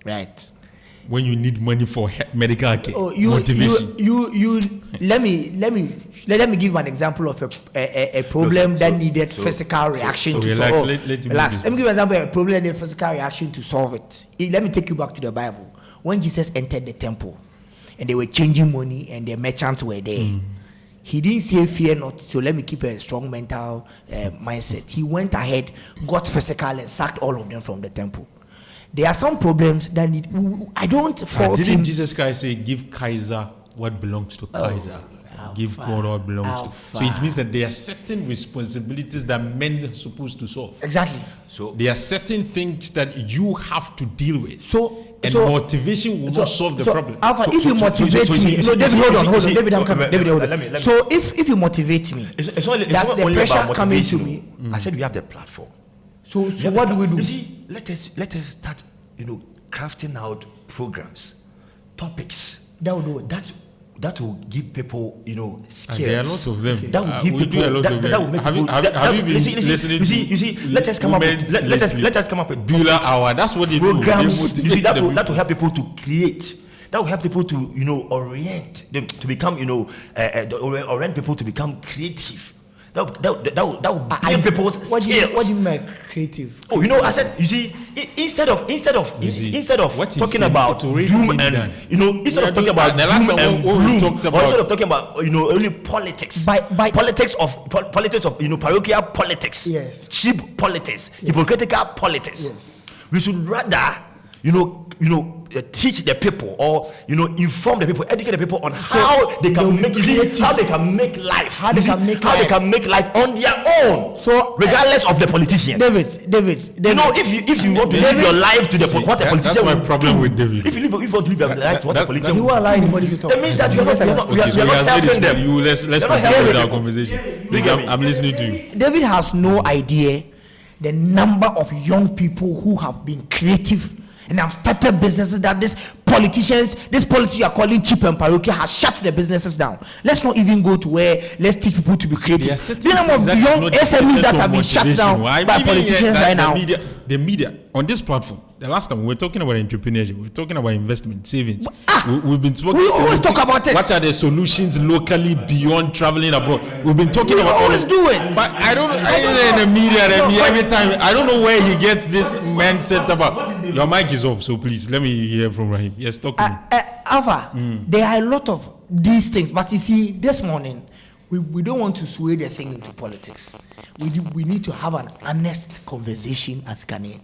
Right. When you need money for medical care, motivation. Let me give an example of a problem that needed physical reaction to solve. Relax. Let me give an example of a problem that needed physical reaction to solve it. Let me take you back to the Bible. When Jesus entered the temple, and they were changing money, and the merchants were there. He didn't say fear not, so let me keep a strong mental mindset. He went ahead, got physical, and sacked all of them from the temple. There are some problems that need. I don't fault him. Didn't Jesus Christ say, "Give Kaiser what belongs to Kaiser, give God what belongs to"? So it means that there are certain responsibilities that men are supposed to solve. Exactly. So there are certain things that you have to deal with. And so motivation will not solve the problem. Alpha, if you motivate me, David, hold on. David, I'm coming. David, hold on. So if you motivate me, that's the pressure coming to me. I said we have the platform. So what do we do? You see, let us start, crafting out programs, topics. That will do it. That will give people, skills. There are lots of them. That will give people. That will make people. Have you been listening? You see. Let us come up with. Let us come up with Bueller Hour. That's what they programs. do. You see, that will help people to create. That will help people to orient them to become orient people to become creative. That will build people's skills. What do you mean creative? Oh, I said, you see, instead of talking about doom and instead of talking about doom and gloom, instead of talking about only politics, politics of parochial politics, yes, cheap politics, hypocritical politics. Yes. We should rather teach the people or inform the people, educate the people on how they can make life, how they can make life on their own. So regardless of the politician. David. If you want to live your life to the what a politician. That's my problem with David. If you want to live your life to what a politician. You allow anybody to talk. That means that we are not helping them. Let's continue with our conversation. Please, I'm listening to you. David has no idea the number of young people who have been creative and have started businesses that these politicians you are calling cheap and parochial has shut the businesses down. Let's not even go to where let's teach people to be creative. The number of young SMEs that have been shut down by politicians right now. The media on this platform. The last time we were talking about entrepreneurship, we were talking about investment, savings. We've been talking. We always talk about it. What are the solutions locally beyond traveling abroad? We've been talking about. Always do it. But I don't. In the media, every time I don't know where he gets this mindset about. Your mic is off, so please let me hear from Rahim. Yes, talk to me. Alpha, there are a lot of these things, but you see, this morning we don't want to sway the thing into politics. We need to have an honest conversation as Ghanaians.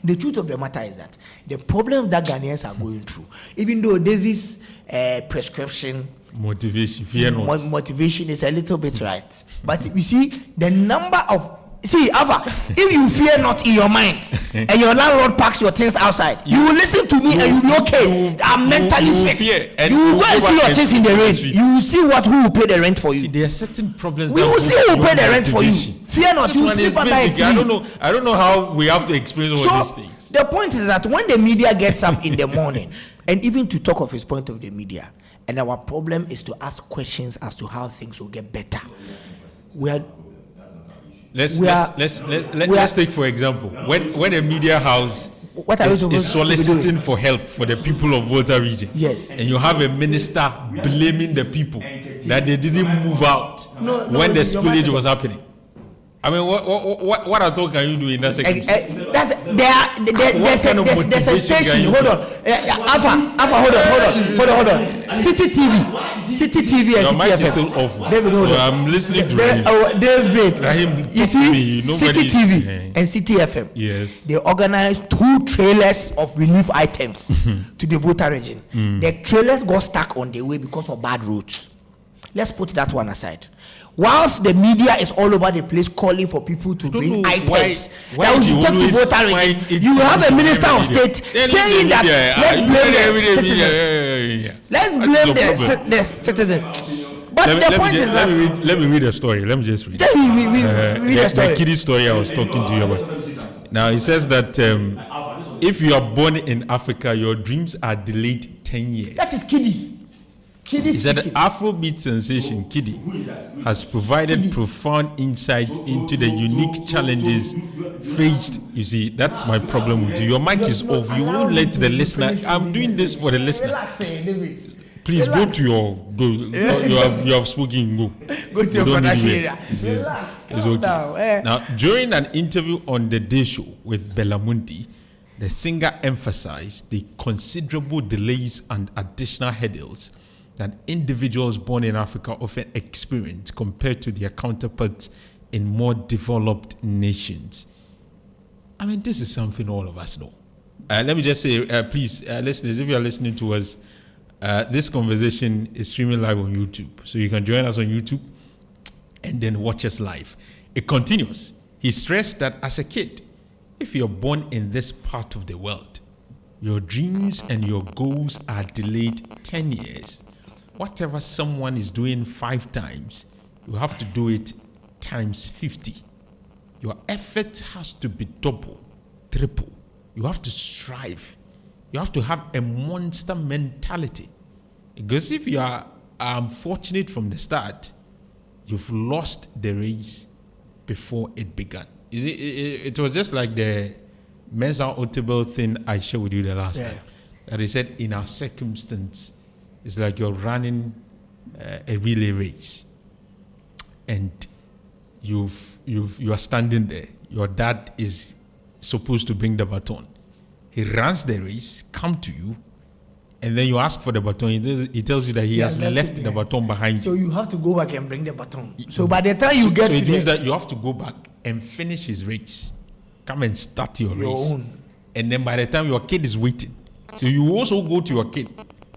The truth of the matter is that the problems that Ghanaians are going through, even though David's prescription, motivation, fear not. Motivation is a little bit right, but you see the number of. See, Alpha, if you fear not in your mind and your landlord parks your things outside, you will listen to me and you'll be okay. I'm mentally fit. You will go and see your things in the rain. You will see who will pay the rent for you. See, there are certain problems. We will see who will pay the rent for you. Fear not, you will sleep at night. I don't know how we have to explain all these things. The point is that when the media gets up in the morning, and even to talk of his point of the media, and our problem is to ask questions as to how things will get better. Let's take for example when a media house is soliciting for help for the people of Volta region. Yes. And you have a minister blaming the people that they didn't move out when the spillage was happening. I mean, what at all can you do in that circumstance? There's a station. Hold on, Alpha. Hold on. City TV and Your mic CTFM. is still off. David, hold on. I'm listening to him. David, you see, City TV and CTFM. Yes. They organized 2 trailers of relief items to the Volta region. The trailers got stuck on the way because of bad roads. Let's put that one aside. Whilst the media is all over the place calling for people to bring items that will get to Volta region, you have a minister of state saying that let's blame the citizens. But the point is that let me read a story. Let me just read. Read a story. The kiddie story I was talking to you about. Now it says that if you are born in Africa, your dreams are delayed 10 years. That is kiddie. He said Afrobeat sensation Kiddy has provided profound insight into the unique challenges faced. You see, that's my problem with you. Your mic is off. You won't let the listener. I'm doing this for the listener. Relax, David. Please go to your. You have spoken. Go to your production area. It's okay. Now, during an interview on the Day Show with Belamundi, the singer emphasized the considerable delays and additional hurdles that individuals born in Africa often experience compared to their counterparts in more developed nations. I mean, this is something all of us know. Let me just say, please, listeners, if you are listening to us, this conversation is streaming live on YouTube. So you can join us on YouTube and then watch us live. It continues. He stressed that as a kid, if you're born in this part of the world, your dreams and your goals are delayed 10 years. Whatever someone is doing 5 times, you have to do it times 50. Your effort has to be double, triple. You have to strive. You have to have a monster mentality. Because if you are unfortunate from the start, you've lost the race before it began. It was just like the Mensa Otable thing I shared with you the last time. That he said, in our circumstance, it's like you're running a relay race, and you are standing there. Your dad is supposed to bring the baton. He runs the race, come to you, and then you ask for the baton. He tells you that he has left the baton behind you. So you have to go back and bring the baton. So by the time you get to it means that you have to go back and finish his race. Come and start your race. Own. And then by the time your kid is waiting, so you also go to your kid.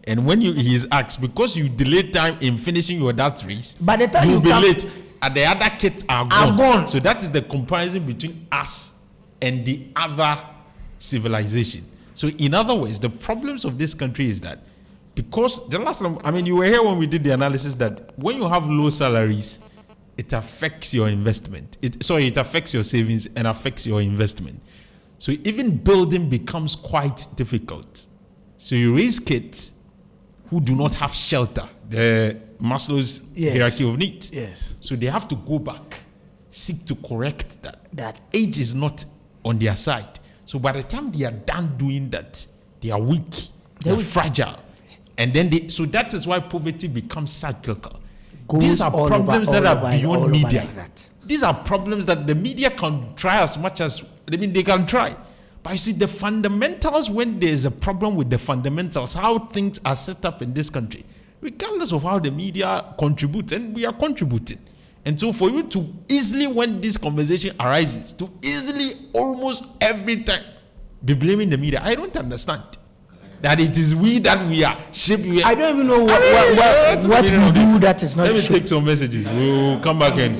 And when he is asked, because you delayed time in finishing your dad's race, by the time you'll be late, and the other kids are gone. So that is the comparison between us and the other civilization. So in other words, the problems of this country is that because the last time, I mean, you were here when we did the analysis that when you have low salaries, it affects your investment. It affects your savings and affects your investment. So even building becomes quite difficult. So you raise kids who do not have shelter, the Maslow's hierarchy of needs. Yes. So they have to go back, seek to correct that. That age is not on their side. So by the time they are done doing that, they are weak, they are fragile. And then so that is why poverty becomes cyclical. These are problems that are beyond media. These are problems that the media can try as much as, they can try. But you see, the fundamentals, when there's a problem with the fundamentals, how things are set up in this country, regardless of how the media contributes, and we are contributing. And so for you to easily, when this conversation arises, to easily, almost every time, be blaming the media, I don't understand. That it is we that we are shaping. I don't even know what we do that is not. Let me take some messages. We'll come back and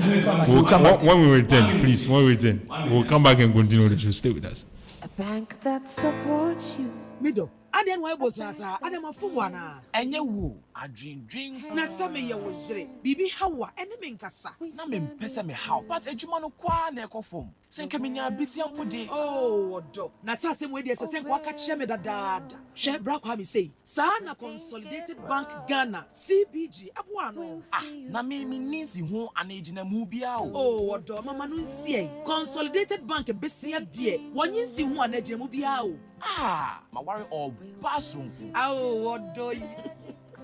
we'll come back. When we return, please, when we return, we'll come back and continue the show. Stay with us. A bank that supports you. Mido, aden wa bosasa, aden mafumu ana. Enye wu, adwin. Na same ye wo jire. Bibi hawa ene me nkasa. Na me mpese me haw, but ejuma no kwa na ekofom. Senke menya bisi ampode. Oh, odo. Na sase mu e de sese kwa ka kye me dadada. Hwe bra kwa mi sei. Sa na Consolidated Bank Ghana, CBG, abo ano. Na me ninsi ho anejina mu bia o. Oh, odo, mama no nsie. Consolidated Bank besia de. Wonyinsi ho anejina mu bia o. Ma worry all basunku. Oh, odo yi.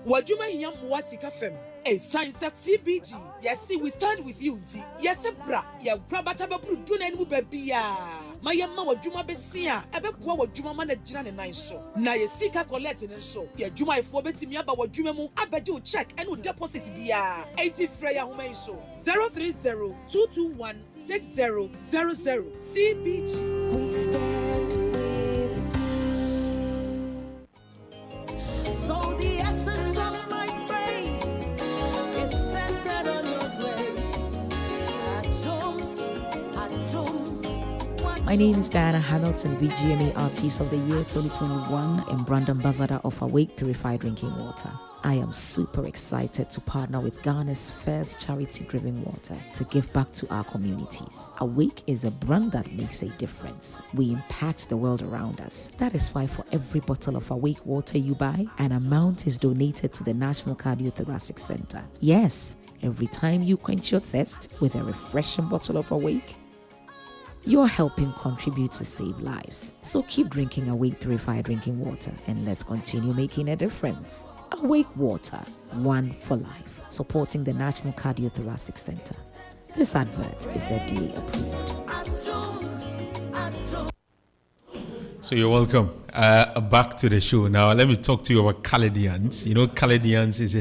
Wajuma yam wasika fem. Science CBG. Yes, we stand with you. Yes, bra. Ya brabata babru duna enu babia. Mayama wajuma besia. Ebe bua wajuma mana jina ne nan so. Na ye sika collect ne so. Ya juma ifo betimi aba wajuma mu abeje o check enu deposit bia. 80 freya homa so. 030-221-6000. CBG. We stand with you. So the essence of my praise is centered on your grace. Adum, what My name is Diana Hamilton, VGMA Artist of the Year 2021 and Brand Ambassador of Awake Purified Drinking Water. I am super excited to partner with Ghana's first charity-driven water to give back to our communities. Awake is a brand that makes a difference. We impact the world around us. That is why for every bottle of Awake water you buy, an amount is donated to the National Cardiothoracic Center. Yes, every time you quench your thirst with a refreshing bottle of Awake, you're helping contribute to save lives. So keep drinking Awake Purified Drinking Water and let's continue making a difference. Awake Water, one for life, supporting the National Cardiothoracic Center. This advert is FDA approved. So you're welcome. Back to the show. Now let me talk to you about Caladians. You know, Caladians is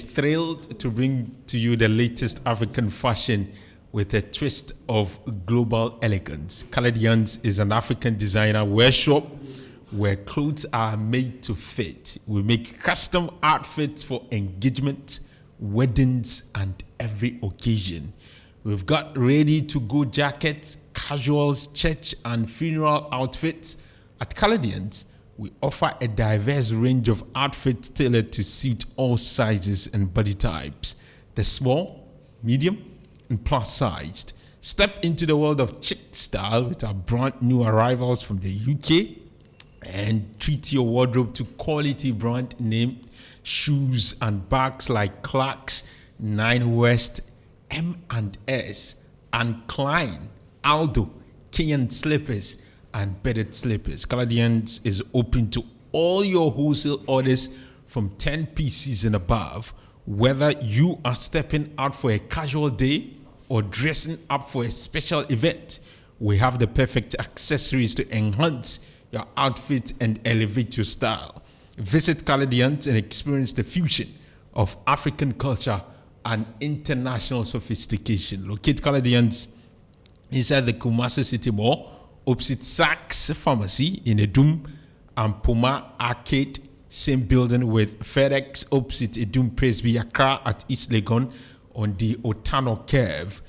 thrilled to bring to you the latest African fashion with a twist of global elegance. Caladians is an African designer wear shop where clothes are made to fit. We make custom outfits for engagement, weddings, and every occasion. We've got ready-to-go jackets, casuals, church, and funeral outfits. At Caladians, we offer a diverse range of outfits tailored to suit all sizes and body types. The small, medium, and plus-sized. Step into the world of chic style with our brand new arrivals from the UK and treat your wardrobe to quality brand name shoes and bags like Clarks, Nine West, M&S, and Klein, Aldo, Kenyan slippers, and bedded slippers. Caladians is open to all your wholesale orders from 10 pieces and above. Whether you are stepping out for a casual day or dressing up for a special event, we have the perfect accessories to enhance your outfit and elevate your style. Visit Caladians and experience the fusion of African culture and international sophistication. Locate Caladians inside the Kumasi City Mall, opposite Saks Pharmacy in Edum, and Puma Arcade, same building with FedEx, opposite Edum Presby Accra at East Legon on the Otano Curve.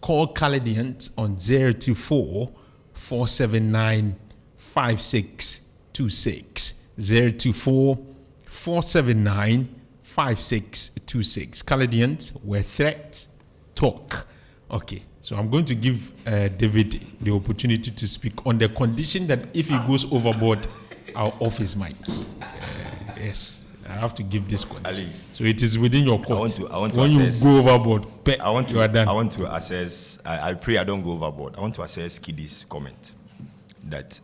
Call Caladians on 024 479 5626 024 479 5626. Caladians, where threats talk. Okay, so I'm going to give David the opportunity to speak on the condition that if he goes overboard, I'll off his mic. Yes, I have to give this condition. Ali, so it is within your court. I want to when assess, you go overboard, you are done. I want to assess. I pray I don't go overboard. I want to assess Kidi's comment that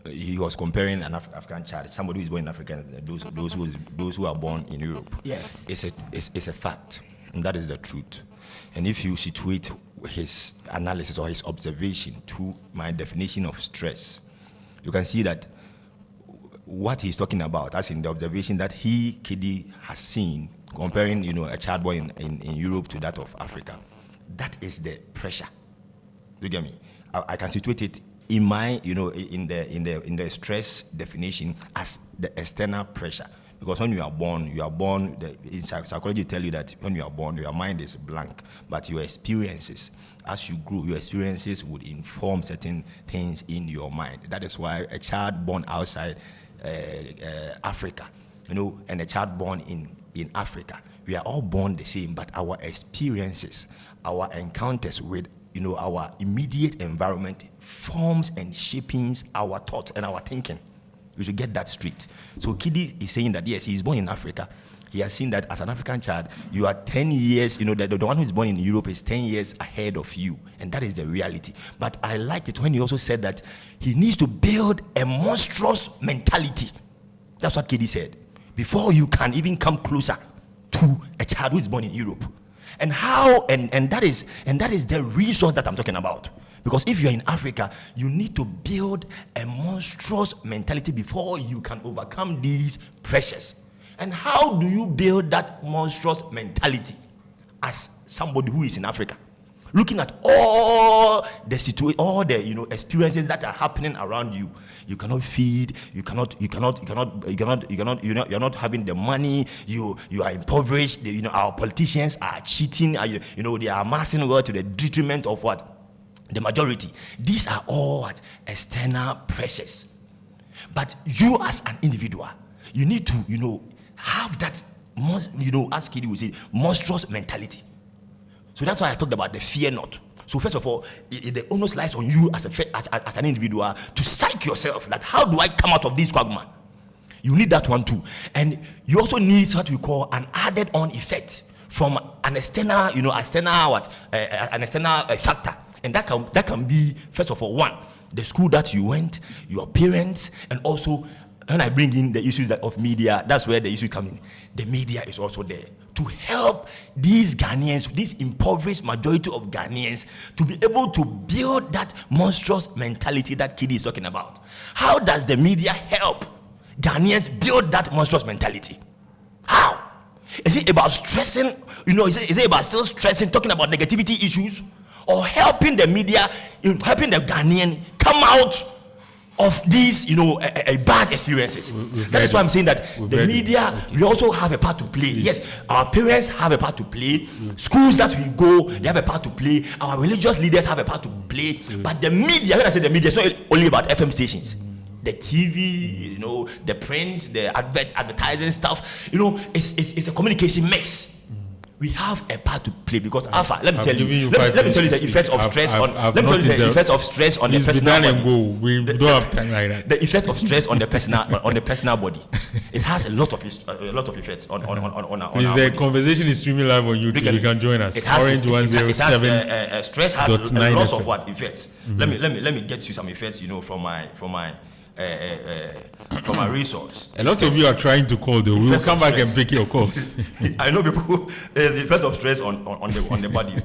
he was comparing an African child, somebody who is born in Africa, and those who are born in Europe. Yes, it's a fact, and that is the truth. And if you situate his analysis or his observation to my definition of stress, you can see that what he's talking about, as in the observation that Kidi, has seen, comparing, a child born in Europe to that of Africa, that is the pressure. Do you get me? I can situate it in my, in the stress definition as the external pressure. Because when you are born, in psychology tell you that when you are born, your mind is blank, but your experiences, as you grow, your experiences would inform certain things in your mind. That is why a child born outside Africa, and a child born in Africa, we are all born the same, but our experiences, our encounters with our immediate environment forms and shapes our thoughts and our thinking. We should get that straight. So Kidi is saying that yes, he's born in Africa. He has seen that as an African child, you are 10 years, the one who is born in Europe is 10 years ahead of you. And that is the reality. But I liked it when he also said that he needs to build a monstrous mentality. That's what Kidi said. Before you can even come closer to a child who is born in Europe. And how, and that is the resource that I'm talking about. Because if you're in Africa, you need to build a monstrous mentality before you can overcome these pressures. And how do you build that monstrous mentality as somebody who is in Africa? Looking at all the experiences that are happening around you. You cannot feed, you're not having the money, you are impoverished, our politicians are cheating, they are amassing wealth to the detriment of what? the majority. These are all external pressures. But you as an individual, you need to, have that, as Kidi would say, monstrous mentality. So that's why I talked about the fear not. So first of all, the onus lies on you as an individual to psych yourself. Like, how do I come out of this quagmire? You need that one too. And you also need what we call an added on effect from an external, an external factor. And that can be, first of all, one, the school that you went, your parents, and also when I bring in the issues of media, that's where the issue comes in. The media is also there to help these Ghanaians, this impoverished majority of Ghanaians, to be able to build that monstrous mentality that Kidi is talking about. How does the media help Ghanaians build that monstrous mentality? How? Is it about stressing, is it about still stressing, talking about negativity issues? Or helping the media, helping the Ghanaian come out of these, bad experiences? That is why I'm saying that the media, we also have a part to play. Yes, our parents have a part to play. Schools that we go, they have a part to play. Our religious leaders have a part to play. But the media, when I say the media, it's not only about FM stations. The TV, the print, the advertising stuff, it's a communication mix. We have a part to play because Alpha. Let me tell you the effects of stress on. Let me tell you the effects of stress on the personal body. We don't have time like that. The effect of stress on the personal body. It has a lot of effects on our. Please, the conversation is streaming live on YouTube. You can join us. It has Orange 107. Stress has lots of effects. Let me get you some effects. From my resource. A lot of you are trying to call though. We will come back and pick your calls. I know people. There's the effect of stress on the body.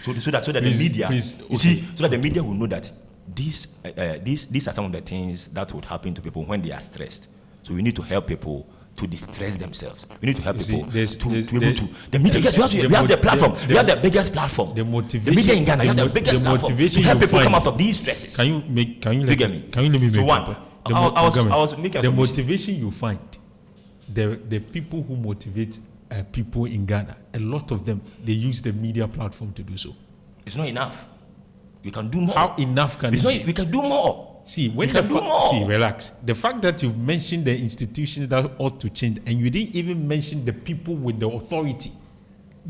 So that the media, so that the media will know that these are some of the things that would happen to people when they are stressed. So we need to help people to distress themselves. We need to help people to be able to. The media, yes, we have the platform. We have the biggest platform. The motivation. The media in Ghana, you have the biggest platform to help people come out of these stresses. Can you let me make so one? I was making the motivation you find. The people who motivate people in Ghana, a lot of them, they use the media platform to do so. It's not enough. We can do more. How enough can it be? We can do more. See, relax. The fact that you've mentioned the institutions that ought to change, and you didn't even mention the people with the authority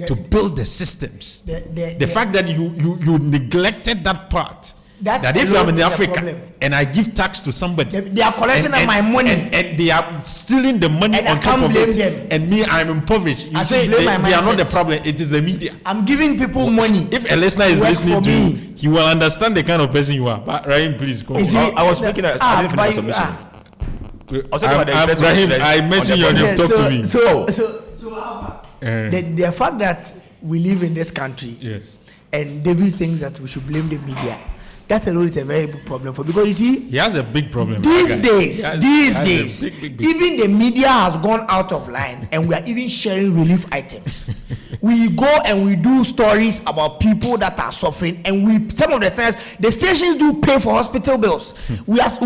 to build the systems. The fact that you neglected that part. That if I'm in Africa and I give tax to somebody, they are collecting my money and they are stealing the money and on top of it, them. and me, I'm impoverished. You say they are not the problem; it is the media. I'm giving people money. If a listener is listening to you, he will understand the kind of person you are. But Rahim, please go. I was making I didn't finish my submission. I mentioned your name. Talk to me. So the fact that we live in this country, yes, and David thinks that we should blame the media. That alone is a very big problem for, because you see, he has a big problem. These days, big. Even the media has gone out of line, and we are even sharing relief items. We go and we do stories about people that are suffering, and some of the times the stations do pay for hospital bills. There's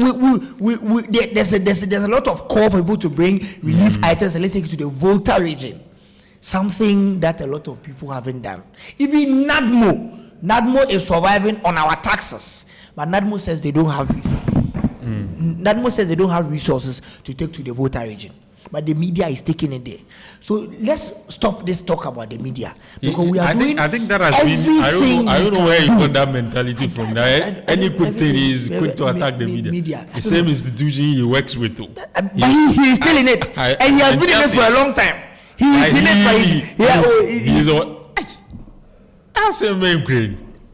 a lot of call for people to bring relief items, and let's take it to the Volta region. Something that a lot of people haven't done. Even NADMO is surviving on our taxes, but NADMO says they don't have resources. NADMO says they don't have resources to take to the Volta region, but the media is taking it there. So let's stop this talk about the media, because we are doing. I think that has been. I don't know where you got that mentality from. That any quick thing is quick to attack the media. The same institution he works with. But he is still in it, and he has been in this for a long time. He is in it, but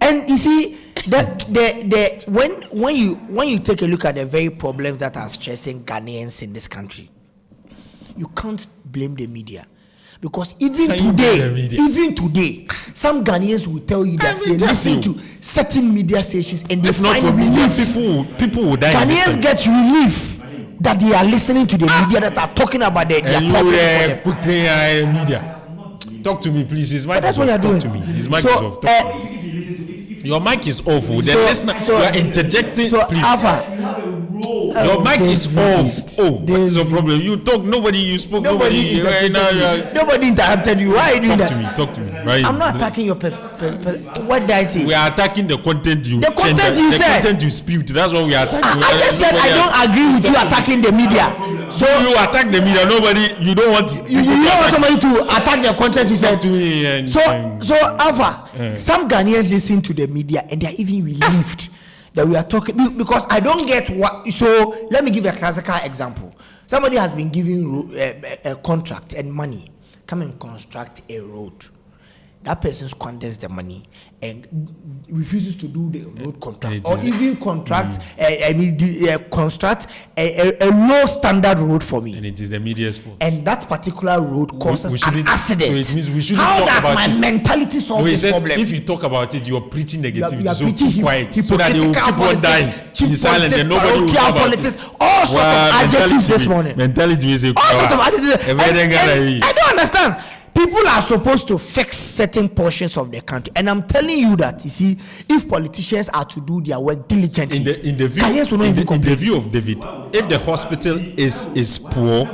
and you see that when you take a look at the very problems that are stressing Ghanaians in this country, you can't blame the media, because even today, some Ghanaians will tell you that they listen to certain media stations and they find relief. People will die. Ghanaians get relief that they are listening to the media that are talking about their problems. Media. Talk to me, please. His mic is off. Talk to me. His mic is off. Your mic is off. The listener, you are interjecting. Please. Your mic is off. What is your problem? You talk. You spoke. Nobody interrupted you. Why are you doing that? Talk to me. Right. I'm not attacking your what did I say? We are attacking the content you The content you said. The content you spewed. That's what we are attacking. I just said I don't agree with you attacking the media. So you attack the media. You don't want you don't want somebody to attack the content you said. So Alpha, some Ghanaians listen to the media and they are even relieved that we are talking, because I don't get what. So let me give a classical example. Somebody has been given a contract and money, come and construct a road. That person squanders the money and refuses to do the road contract, or even construct construct a low standard road for me. And it is the media's fault. And that particular road causes an accident. So it means we shouldn't How talk does about my mentality solve this problem? If you talk about it, you are preaching negativity. You are so preaching keep quiet, so that they will keep on dying in silence, and nobody will talk about it. All sorts of adjectives this morning. Mentality is a all sorts of adjectives. And I don't understand. People are supposed to fix certain portions of the country, and I'm telling you that, you see, if politicians are to do their work diligently, in the view of David, if the hospital is poor,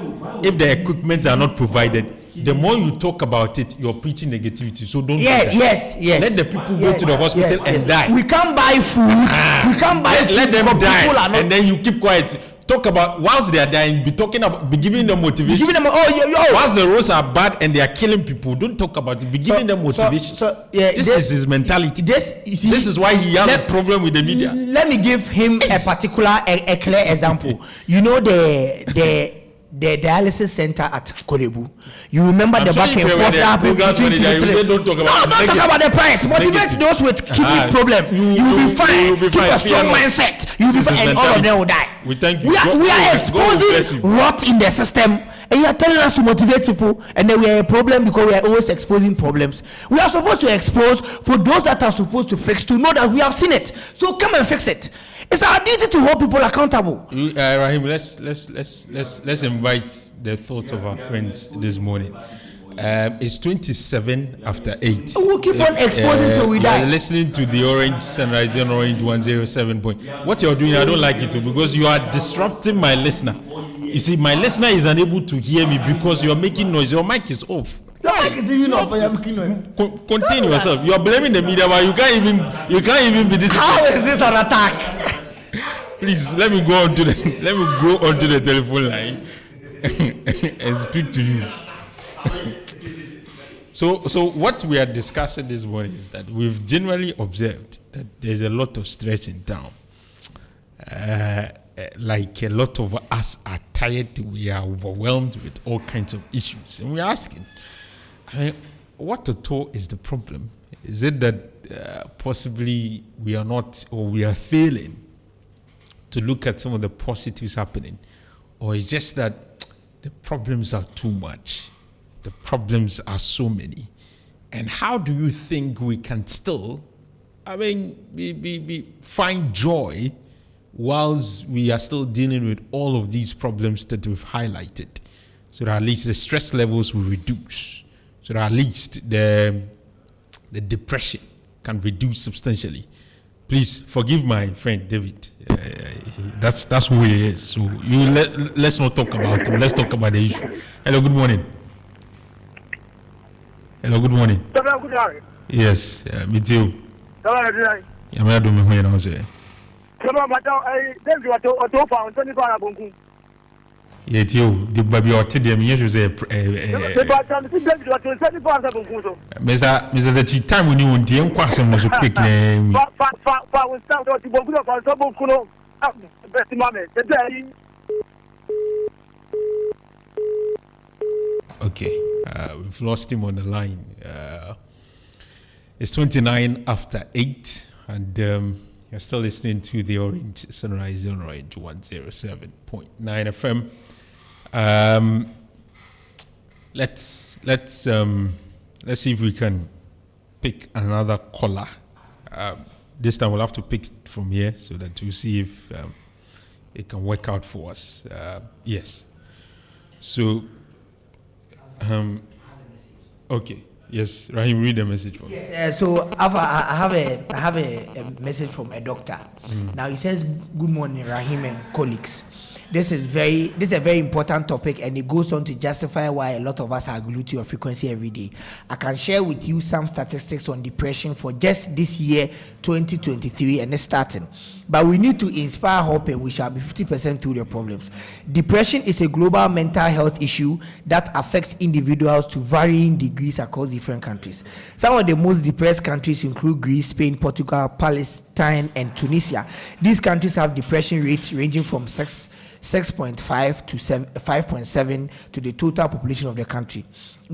if the equipment are not provided, the more you talk about it, you're preaching negativity. So don't. Yes. Let the people go to the hospital and die. We can't buy food. We can't buy food. Let them die, and then you keep quiet. Talk about whilst they are dying, be giving them motivation. Whilst the roads are bad and they are killing people, don't talk about it. Be giving them motivation. This is his mentality. This is why he has a problem with the media. Let me give him a particular, a clear example. You know the dialysis center at Korebu. You remember the back and forth that happened between don't talk about the price. Motivate those with kidney problem. You will be fine. Keep a strong mindset. You will be fine, and all of them will die. We thank you. We are exposing rot in the system, and you are telling us to motivate people, and then we are a problem because we are always exposing problems. We are supposed to expose for those that are supposed to fix, to know that we have seen it. So come and fix it. It's our duty to hold people accountable. Rahim, let's invite the thoughts of our friends this morning. It's 27 after 8. We'll keep on exposing till we die. Listening to the Orange Sunrise on Orange 107 point. What you're doing, I don't like it too, because you are disrupting my listener. You see, my listener is unable to hear me because you are making noise. Your mic is off. Your mic is even off. Contain yourself. You are blaming the media, but you can't even be this. How is this an attack? Please let me go on to the telephone line and speak to you. So what we are discussing this morning is that we've generally observed that there's a lot of stress in town. Like a lot of us are tired, we are overwhelmed with all kinds of issues, and we're asking, what at all is the problem? Is it that possibly we are not, or we are failing to look at some of the positives happening, or it's just that the problems are too much? The problems are so many. And how do you think we can still, find joy whilst we are still dealing with all of these problems that we've highlighted, so that at least the stress levels will reduce, so that at least the depression can reduce substantially? Please forgive my friend David. That's who he is. So let's not talk about him. Let's talk about the issue. Hello, good morning. Hello, good morning. Yes, me too. I'm not doing my now, sir. Yeah, too. The baby or today, me should say. Mr. The time when you want to inquire was a quick name. Okay, we've lost him on the line. It's 29 after 8, and you're still listening to the Orange Sunrise on Orange 107.9 FM. Let's see if we can pick another caller. This time we'll have to pick it from here so that we'll see if it can work out for us. Yes. So. Okay. Yes, Rahim, read the message for me. Yes, so I have a message from a doctor. Now he says, "Good morning, Rahim and colleagues. this is a very important topic, and it goes on to justify why a lot of us are glued to your frequency every day. I can share with you some statistics on depression for just this year 2023, and it's starting. But we need to inspire hope, and we shall be 50% through the problems. Depression is a global mental health issue that affects individuals to varying degrees across different countries. Some of the most depressed countries include Greece, Spain, Portugal, Palestine, and Tunisia. These countries have depression rates ranging from 6.5 to 5.7 to the total population of the country.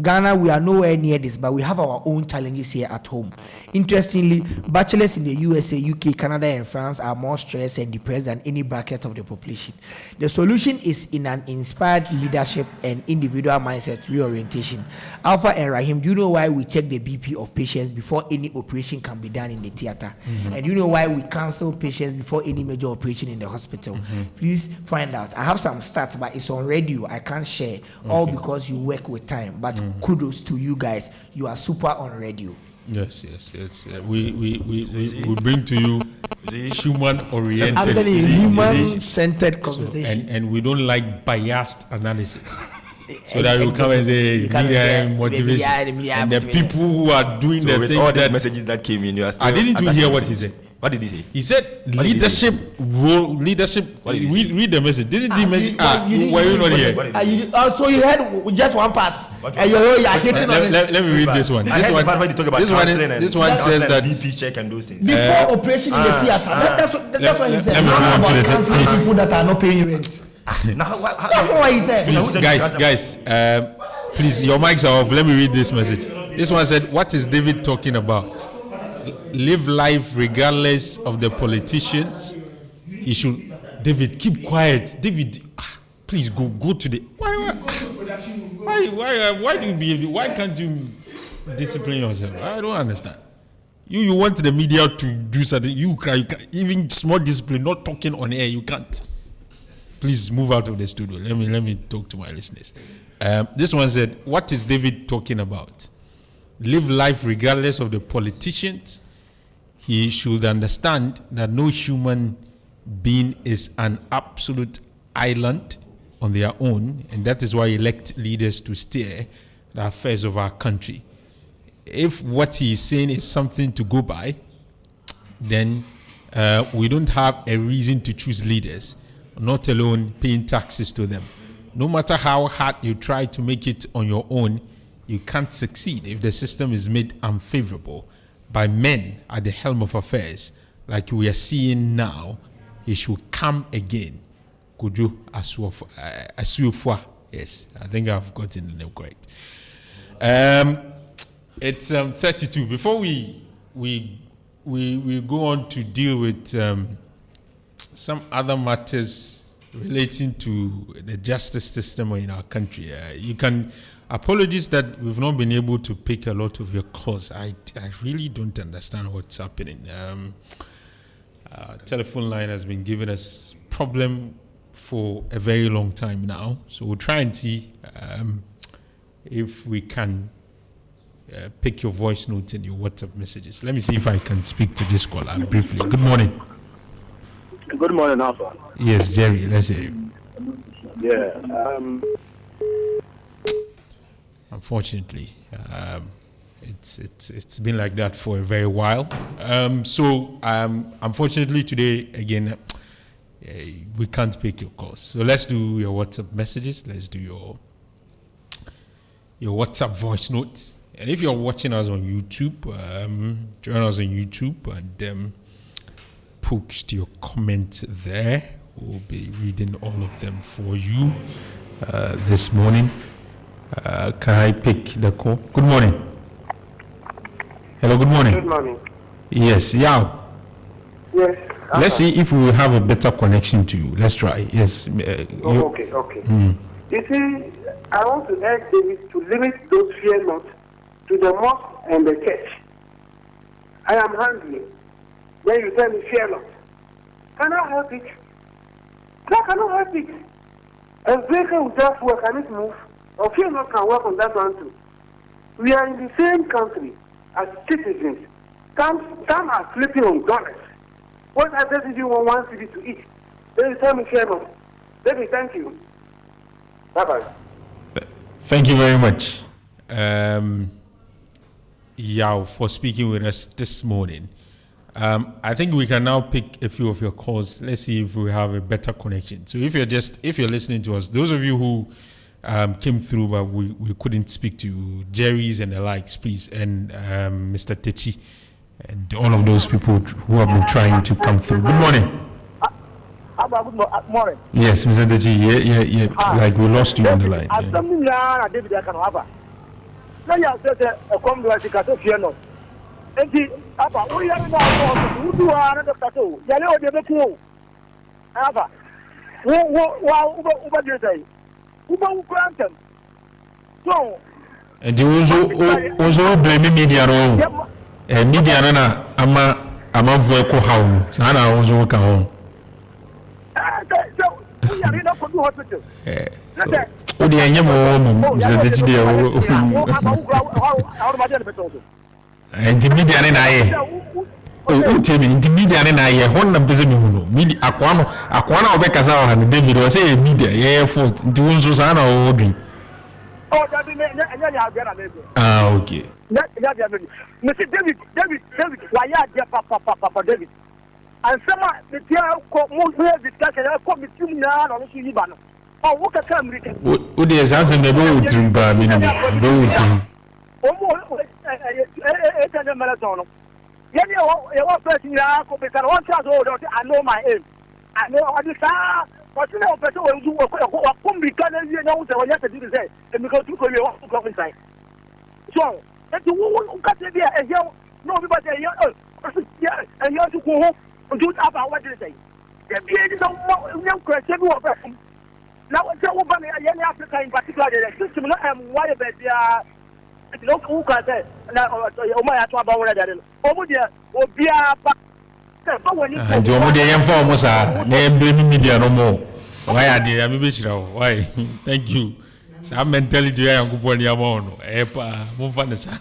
Ghana, we are nowhere near this, but we have our own challenges here at home. Interestingly, bachelors in the USA, UK, Canada, and France are more stressed and depressed than any bracket of the population. The solution is in an inspired leadership and individual mindset reorientation. Alpha and Rahim, do you know why we check the BP of patients before any operation can be done in the theater? And do you know why we cancel patients before any major operation in the hospital? Please find out. I have some stats, but it's on radio. I can't share, all because you work with time. But kudos to you guys. You are super on radio. Yes. We bring to you human-oriented, human-centered conversation, and we don't like biased analysis. So that you come and say media motivation, and the people who are doing so the with things all that messages that came in, you are still. I didn't you hear what he said? What did he say? He said leadership role, leadership. Read the message. Didn't he mention? Were you not here? So you heard just one part, and you're hitting on it. Let me read this one. This one says that BP check and those things before operation in the theater. That's what he said. Let me go on to the people that are not paying rent. Now, that's what he said. Please, guys, please, your mics are off. Let me read this message. This one said, "What is David talking about? Live life regardless of the politicians. He should." David, keep quiet. David, please go to the. Why do you behave? Why can't you discipline yourself? I don't understand. You want the media to do something. You can't, even small discipline, not talking on air. You can't. Please move out of the studio. Let me talk to my listeners. This one said, "What is David talking about? Live life regardless of the politicians. He should understand that no human being is an absolute island on their own, and that is why he elect leaders to steer the affairs of our country. If what he is saying is something to go by, then we don't have a reason to choose leaders, not alone paying taxes to them. No matter how hard you try to make it on your own, you can't succeed if the system is made unfavorable by men at the helm of affairs, like we are seeing now. He should come again. Kuju Asuofwa. Yes, I think I've gotten the name correct. It's 32. Before we go on to deal with some other matters relating to the justice system in our country, apologies that we've not been able to pick a lot of your calls. I really don't understand what's happening. Telephone line has been giving us problem for a very long time now, so we'll try and see if we can pick your voice notes and your WhatsApp messages. Let me see if I can speak to this caller briefly. Good morning. Good morning, Alpha. Yes, Jerry, let's hear you. Yeah. Unfortunately, it's been like that for a very while. Unfortunately today again, we can't pick your calls. So let's do your WhatsApp messages. Let's do your WhatsApp voice notes. And if you're watching us on YouTube, join us on YouTube and post your comments there. We'll be reading all of them for you this morning. Can I pick the call? Good morning. Hello, good morning. Good morning. Yes, yeah. Yes. Let's see if we will have a better connection to you. Let's try. Yes. Okay. You see, I want to ask David to limit those fear not to the mosque and the church. I am hungry. Then you tell me fear not. Can I help it? I cannot help it. A vehicle without work, can it move? Or fear not can work on that one too. We are in the same country as citizens. Some are sleeping on dollars. What others do you want one city to eat? Then you tell me fear not. David, thank you. Bye-bye. Thank you very much, Yao, for speaking with us this morning. I think we can now pick a few of your calls. Let's see if we have a better connection. So if you're listening to us, those of you who came through but we couldn't speak to, Jerry's and the likes, please, and Mr. Techi, and all of those people who have been trying to come through. Good morning. Good morning. Yes, Mr. Techi. Yeah. Like we lost you on the line. David, I can have. Now you said a come to us, you can fear not. And the Abba, we are now who do another tattoo. Yellow, the two. Abba, what do you say? Who grant them? So, and you also blame media role. Media nana ama voice how. Sana also come home. So, we are in a good hospital. O de enye mo Mr. Techi de nti media ne na ye o temi nti media ne na ye hon na beze mi huno media akwa na obekasa wa ne David o say media ye fault nti won so sa na o dun that be okay Mr. David why ya dia papa David and some the dia ko mo discussion ko bitim na no so yiba no o wo kaka America o de sanse me bo utrim ba mi ni bo utrim it's a marathon. You person because one child I know my aim. I know what this but you know person will do come because you know what you have to do say and because you want to go inside. So that's the one got to be a young no everybody and you have to go home and do about what they say. The beard is no question of person. Now tell what any Africa in particular the system why no who can say na o ma ya to about where there o dia obia ba so when you o dia yem for mo sa na blame media no more why are they am be chira why thank you some mentality ya yankupo ni ama no pa mo fa ne sa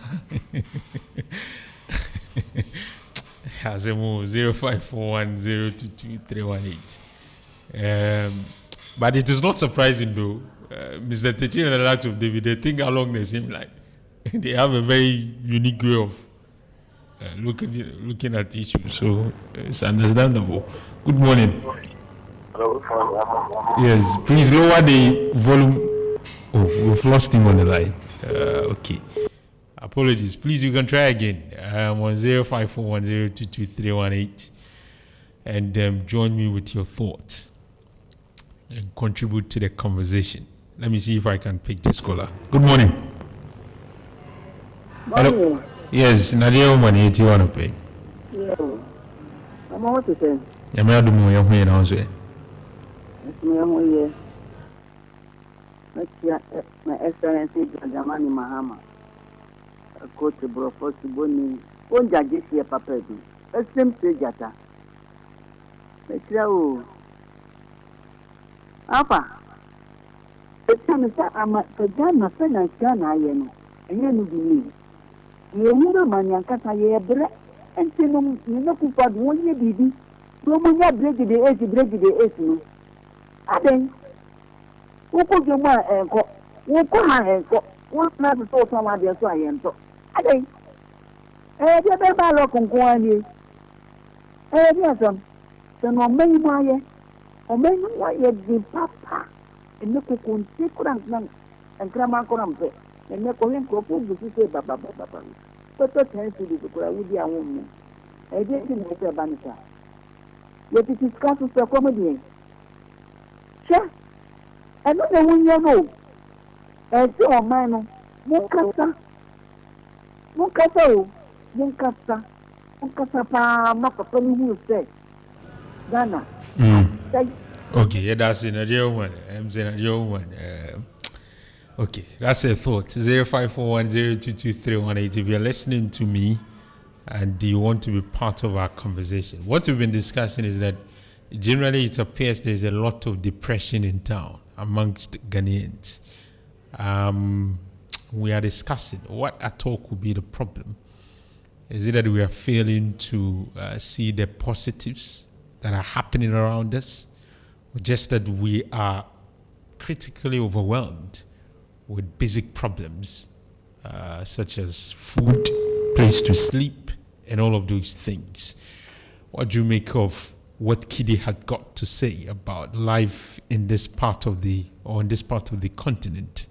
Hasemu 0541022318 but it is not surprising though Mr. Techi and the likes of David they think along the same line. They have a very unique way of looking at issues, so it's understandable. Good morning. Hello. Yes, please lower the volume. Oh, we've lost him on the line. Okay. Apologies. Please, you can try again. 105410222318 and join me with your thoughts and contribute to the conversation. Let me see if I can pick this caller. Good morning. Hello. Yes, Nadia money you want to pay. Yeah. I'm what to say. You may do more young here now, sir. It's me, I'm here. Next year, my excellency, Jamani Mahama. A coach to Brofos to Bonnie. One judge here, Papa. A simple jata. Let's go. Apa. The time is that I'm a Ghana, and Ghana, I know. And you know, you know, man, Yankasa, ye bread, and say, no, you know, for 1 year, baby. No more break the ace, no. I think, who could you want and go? Who could I have got? What's not to talk on my dear, so I am so. I think, you better look on Guani. Yes, so no many wire, or many wire, the papa, and look at consequence and grammar corrumpet. And make a link of food to say, Baba. But what tends to be the Claudia woman? I didn't make a banner. Yet it is castle for comedy. Sure. I don't know when you know. And so, mine, Munkasa, Macaponi, who said, Ghana. Okay, yeah, that's in a real one. I'm saying a real one. Okay, that's a thought. 0541022318. If you're listening to me and you want to be part of our conversation, what we've been discussing is that generally it appears there's a lot of depression in town amongst Ghanaians. We are discussing what at all could be the problem. Is it that we are failing to see the positives that are happening around us? or just that we are critically overwhelmed with basic problems such as food, place to sleep, and all of those things. What do you make of what Kidi had got to say about life in this part of the continent?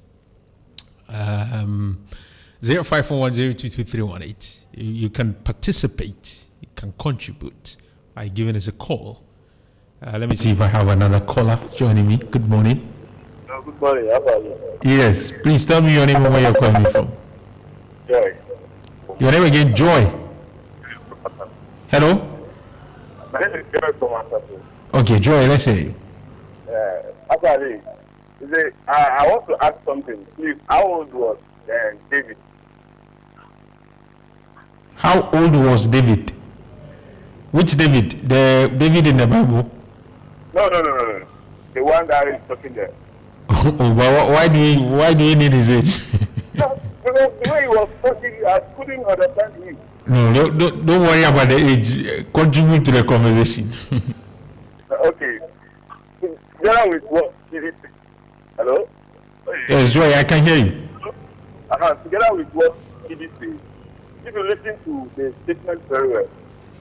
0541022318. You can participate, you can contribute by giving us a call. Let me see if I have another caller joining me. Good morning. Good morning. How are you? Yes, please tell me your name and where you're calling me from. Joy. Your name again, Joy. Hello? My name is Joy from Asante. Okay, Joy, let's hear you. Actually, I want to ask something. Please, how old was David? How old was David? Which David? The David in the Bible? No. The one that is talking there. Oh, but why do you need his age? No, because the way he was talking, I couldn't understand him. No, don't worry about the age. Contribute to the conversation. Okay. Together with what he did. Hello? Yes, Joy, I can hear you. Together with what he did say, if you listen to the statement very well,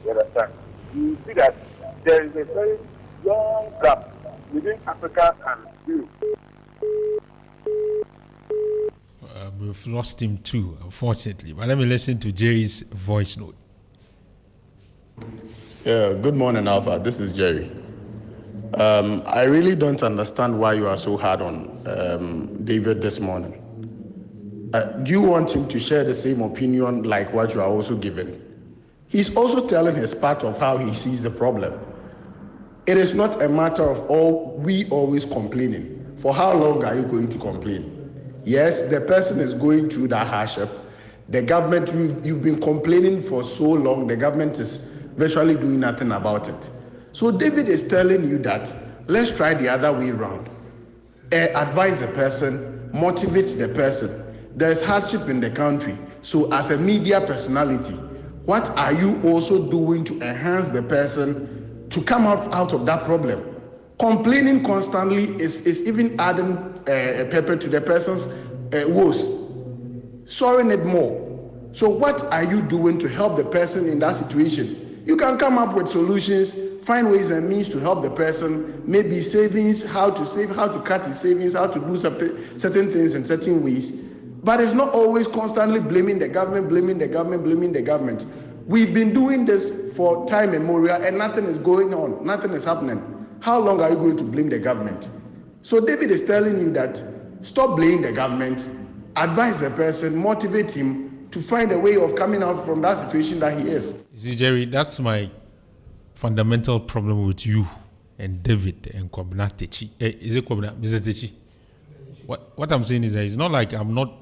you understand, you see that there is a very long gap within Africa and Europe. We've lost him too, unfortunately. But let me listen to Jerry's voice note. Yeah, good morning, Alpha. This is Jerry. I really don't understand why you are so hard on David this morning. Do you want him to share the same opinion like what you are also giving? He's also telling his part of how he sees the problem. It is not a matter of we always complaining. For how long are you going to complain? Yes, the person is going through that hardship. The government, you've been complaining for so long, the government is virtually doing nothing about it. So David is telling you that let's try the other way around. Advise the person, motivate the person. There's hardship in the country. So as a media personality, what are you also doing to enhance the person to come out of that problem? Complaining constantly is even adding pepper to the person's woes, soiling it more. So what are you doing to help the person in that situation? You can come up with solutions, find ways and means to help the person, maybe savings, how to save, how to cut his savings, how to do certain things in certain ways. But it's not always constantly blaming the government. We've been doing this for time immemorial and nothing is going on, nothing is happening. How long are you going to blame the government? So David is telling you that stop blaming the government, advise the person, motivate him to find a way of coming out from that situation that he is. You see, Jerry, that's my fundamental problem with you and David and Kwabena Techi. Is it Kwabena? Mr. Techi? What I'm saying is that it's not like I'm not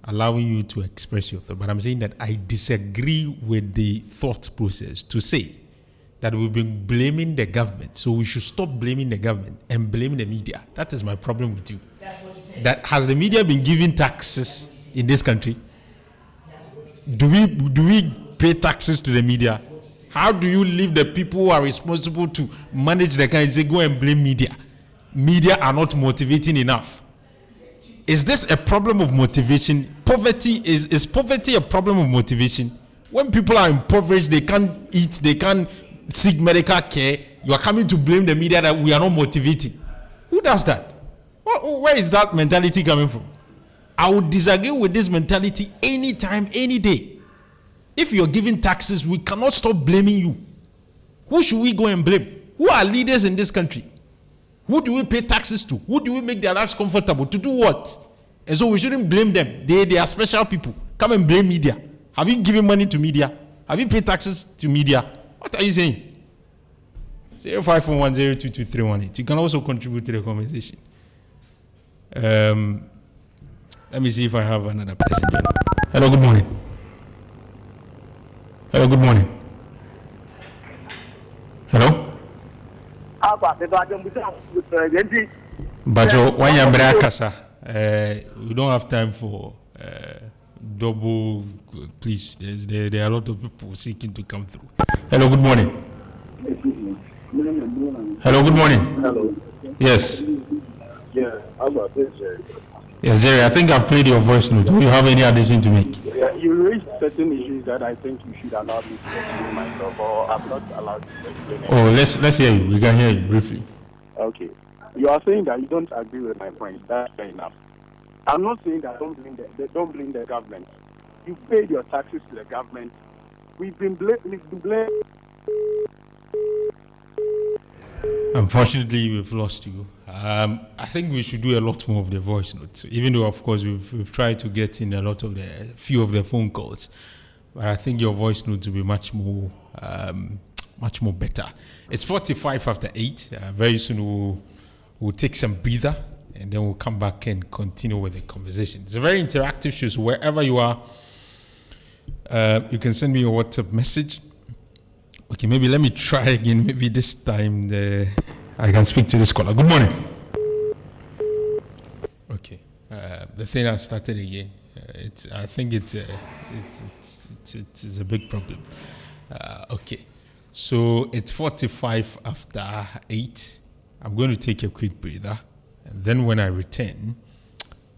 allowing you to express your thought, but I'm saying that I disagree with the thought process to say that we've been blaming the government, so we should stop blaming the government and blaming the media. That is my problem with you. That has the media been giving taxes in this country? Do we pay taxes to the media? How do you leave the people who are responsible to manage the country and say go and blame media? Media are not motivating enough. Is this a problem of motivation? Is poverty a problem of motivation? When people are impoverished, they can't eat, they can't seek medical care, you are coming to blame the media that we are not motivating. Who does that? Where is that mentality coming from? I would disagree with this mentality anytime, any day. If you're giving taxes, we cannot stop blaming you. Who should we go and blame? Who are leaders in this country? Who do we pay taxes to? Who do we make their lives comfortable? To do what? And so we shouldn't blame them. They are special people. Come and blame media. Have you given money to media? Have you paid taxes to media? What are you saying? 0541022318. You can also contribute to the conversation. Let me see if I have another person. Hello, good morning. Hello, good morning. Hello? But when you're Kasa, we don't have time for double, please. There are a lot of people seeking to come through. Hello, good morning. Hello, good morning. Hello. Yes. Yeah, how about this, Jerry? Yes, Jerry, I think I've played your voice note. Do you have any addition to make? Yeah, you raised certain issues that I think you should allow me to explain myself, or I'm not allowed to explain it. Oh, let's hear you. We can hear you briefly. Okay. You are saying that you don't agree with my point. That's fair enough. I'm not saying that don't blame the government. You paid your taxes to the government. We've been blamed. Unfortunately, we've lost you. I think we should do a lot more of the voice notes, even though, of course, we've tried to get in a few of the phone calls. But I think your voice notes will be much more better. It's 45 after 8. Very soon we'll take some breather, and then we'll come back and continue with the conversation. It's a very interactive show, so wherever you are, you can send me a WhatsApp message. Okay, maybe let me try again. Maybe this time I can speak to this caller. Good morning. Okay, the thing has started again. I think it's a big problem. Okay, so it's 45 after 8. I'm going to take a quick breather, and then when I return,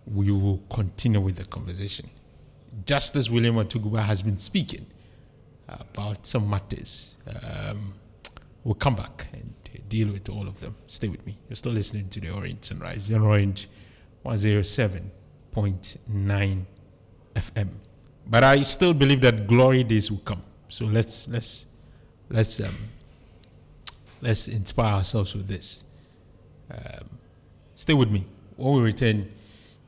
we will continue with the conversation. Justice William Atuguba has been speaking about some matters. We'll come back and deal with all of them. Stay with me. You're still listening to the Orange Sunrise on Orange 107.9 FM. But I still believe that glory days will come. So let's inspire ourselves with this. Stay with me. When we return,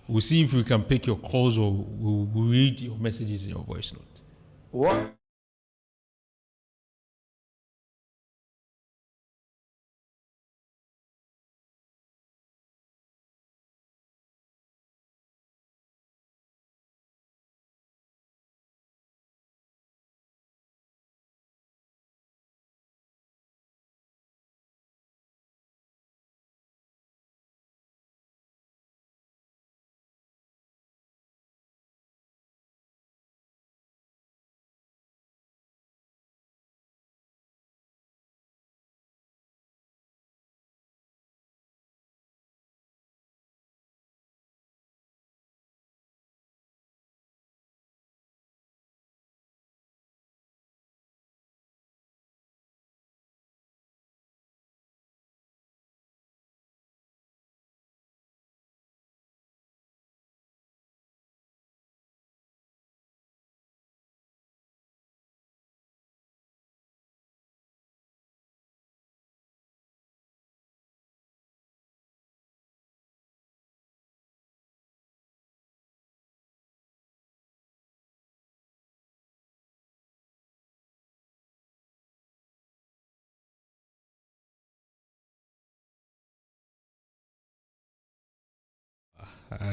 we'll see if we can pick your calls or we'll read your messages in your voice note. What?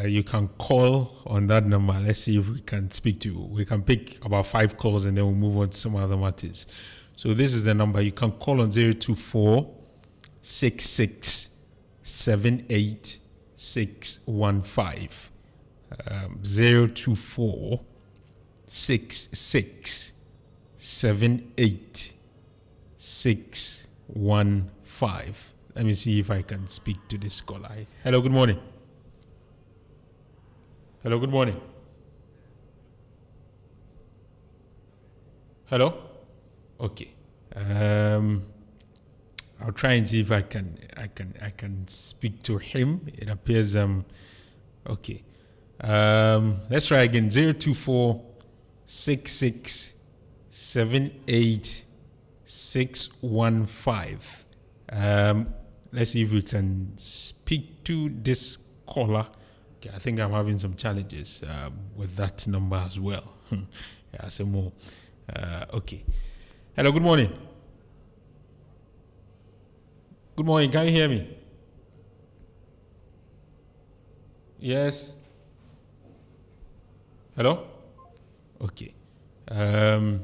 You can call on that number. Let's see if we can speak to you. We can pick about 5 calls and then we'll move on to some other matters. So this is the number. You can call on 024 66 78 615. 024 66 78 615. Let me see if I can speak to this caller. Hello, good morning. Hello, good morning. Hello? Okay. I'll try and see if I can speak to him. It appears okay. Let's try again. 024 66 78 615. Let's see if we can speak to this caller. Okay, I think I'm having some challenges with that number as well. Yeah, some more. Okay. Hello, good morning. Good morning, can you hear me? Yes. Hello? Okay. Let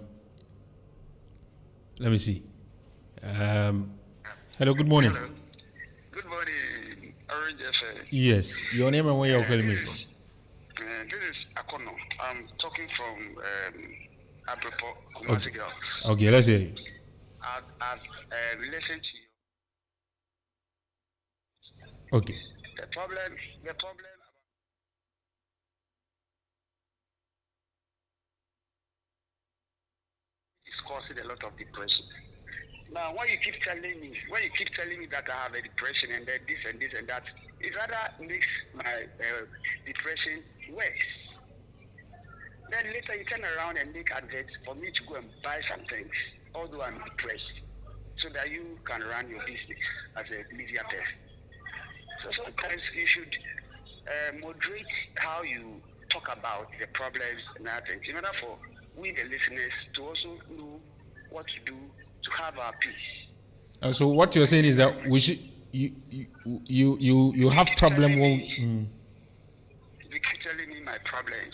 me see. Hello, good morning. Hello. Good morning, Orange FM. Yes, your name and where you're calling me from? This is Akono. I'm talking from Abepo, Kumasi girl. Okay, let's hear you. I've listened to you. Okay. The problem is causing a lot of depression. Now, when you keep telling me that I have a depression and then this and this and that, it rather makes my depression worse. Then later you turn around and make adverts for me to go and buy some things, although I'm depressed, so that you can run your business as a media person. So sometimes you should moderate how you talk about the problems and other things, in order for we the listeners to also know what to do to have our peace. So what you're saying is that we should you have problem when You keep telling me my problems.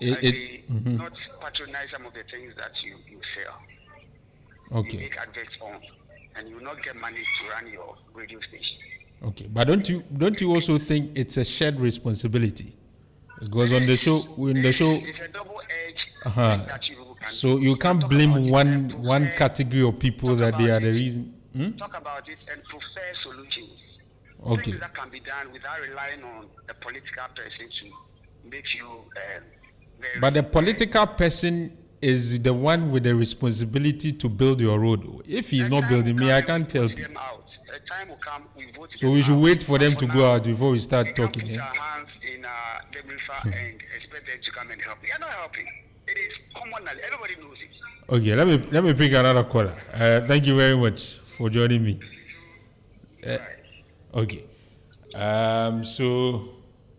Not patronize some of the things that you sell. Okay. You make adverts on, and you will not get money to run your radio station. Okay, but don't you also think it's a shared responsibility? Because on the show, it's a double-edged thing that you can. So you can't blame one category of people that they are the reason. Talk about it and prefer solutions. Okay. Things that can be done without relying on a political person to make you. But the political person is the one with the responsibility to build your road. If he's not building me, I can't help you. Time will come, we vote so we should wait for them to go out before we start talking. We can't put our hands in the river and expect them to come and help. They are not helping. It is common knowledge. Everybody knows it. Okay, let me pick another caller. Thank you very much for joining me. Okay. So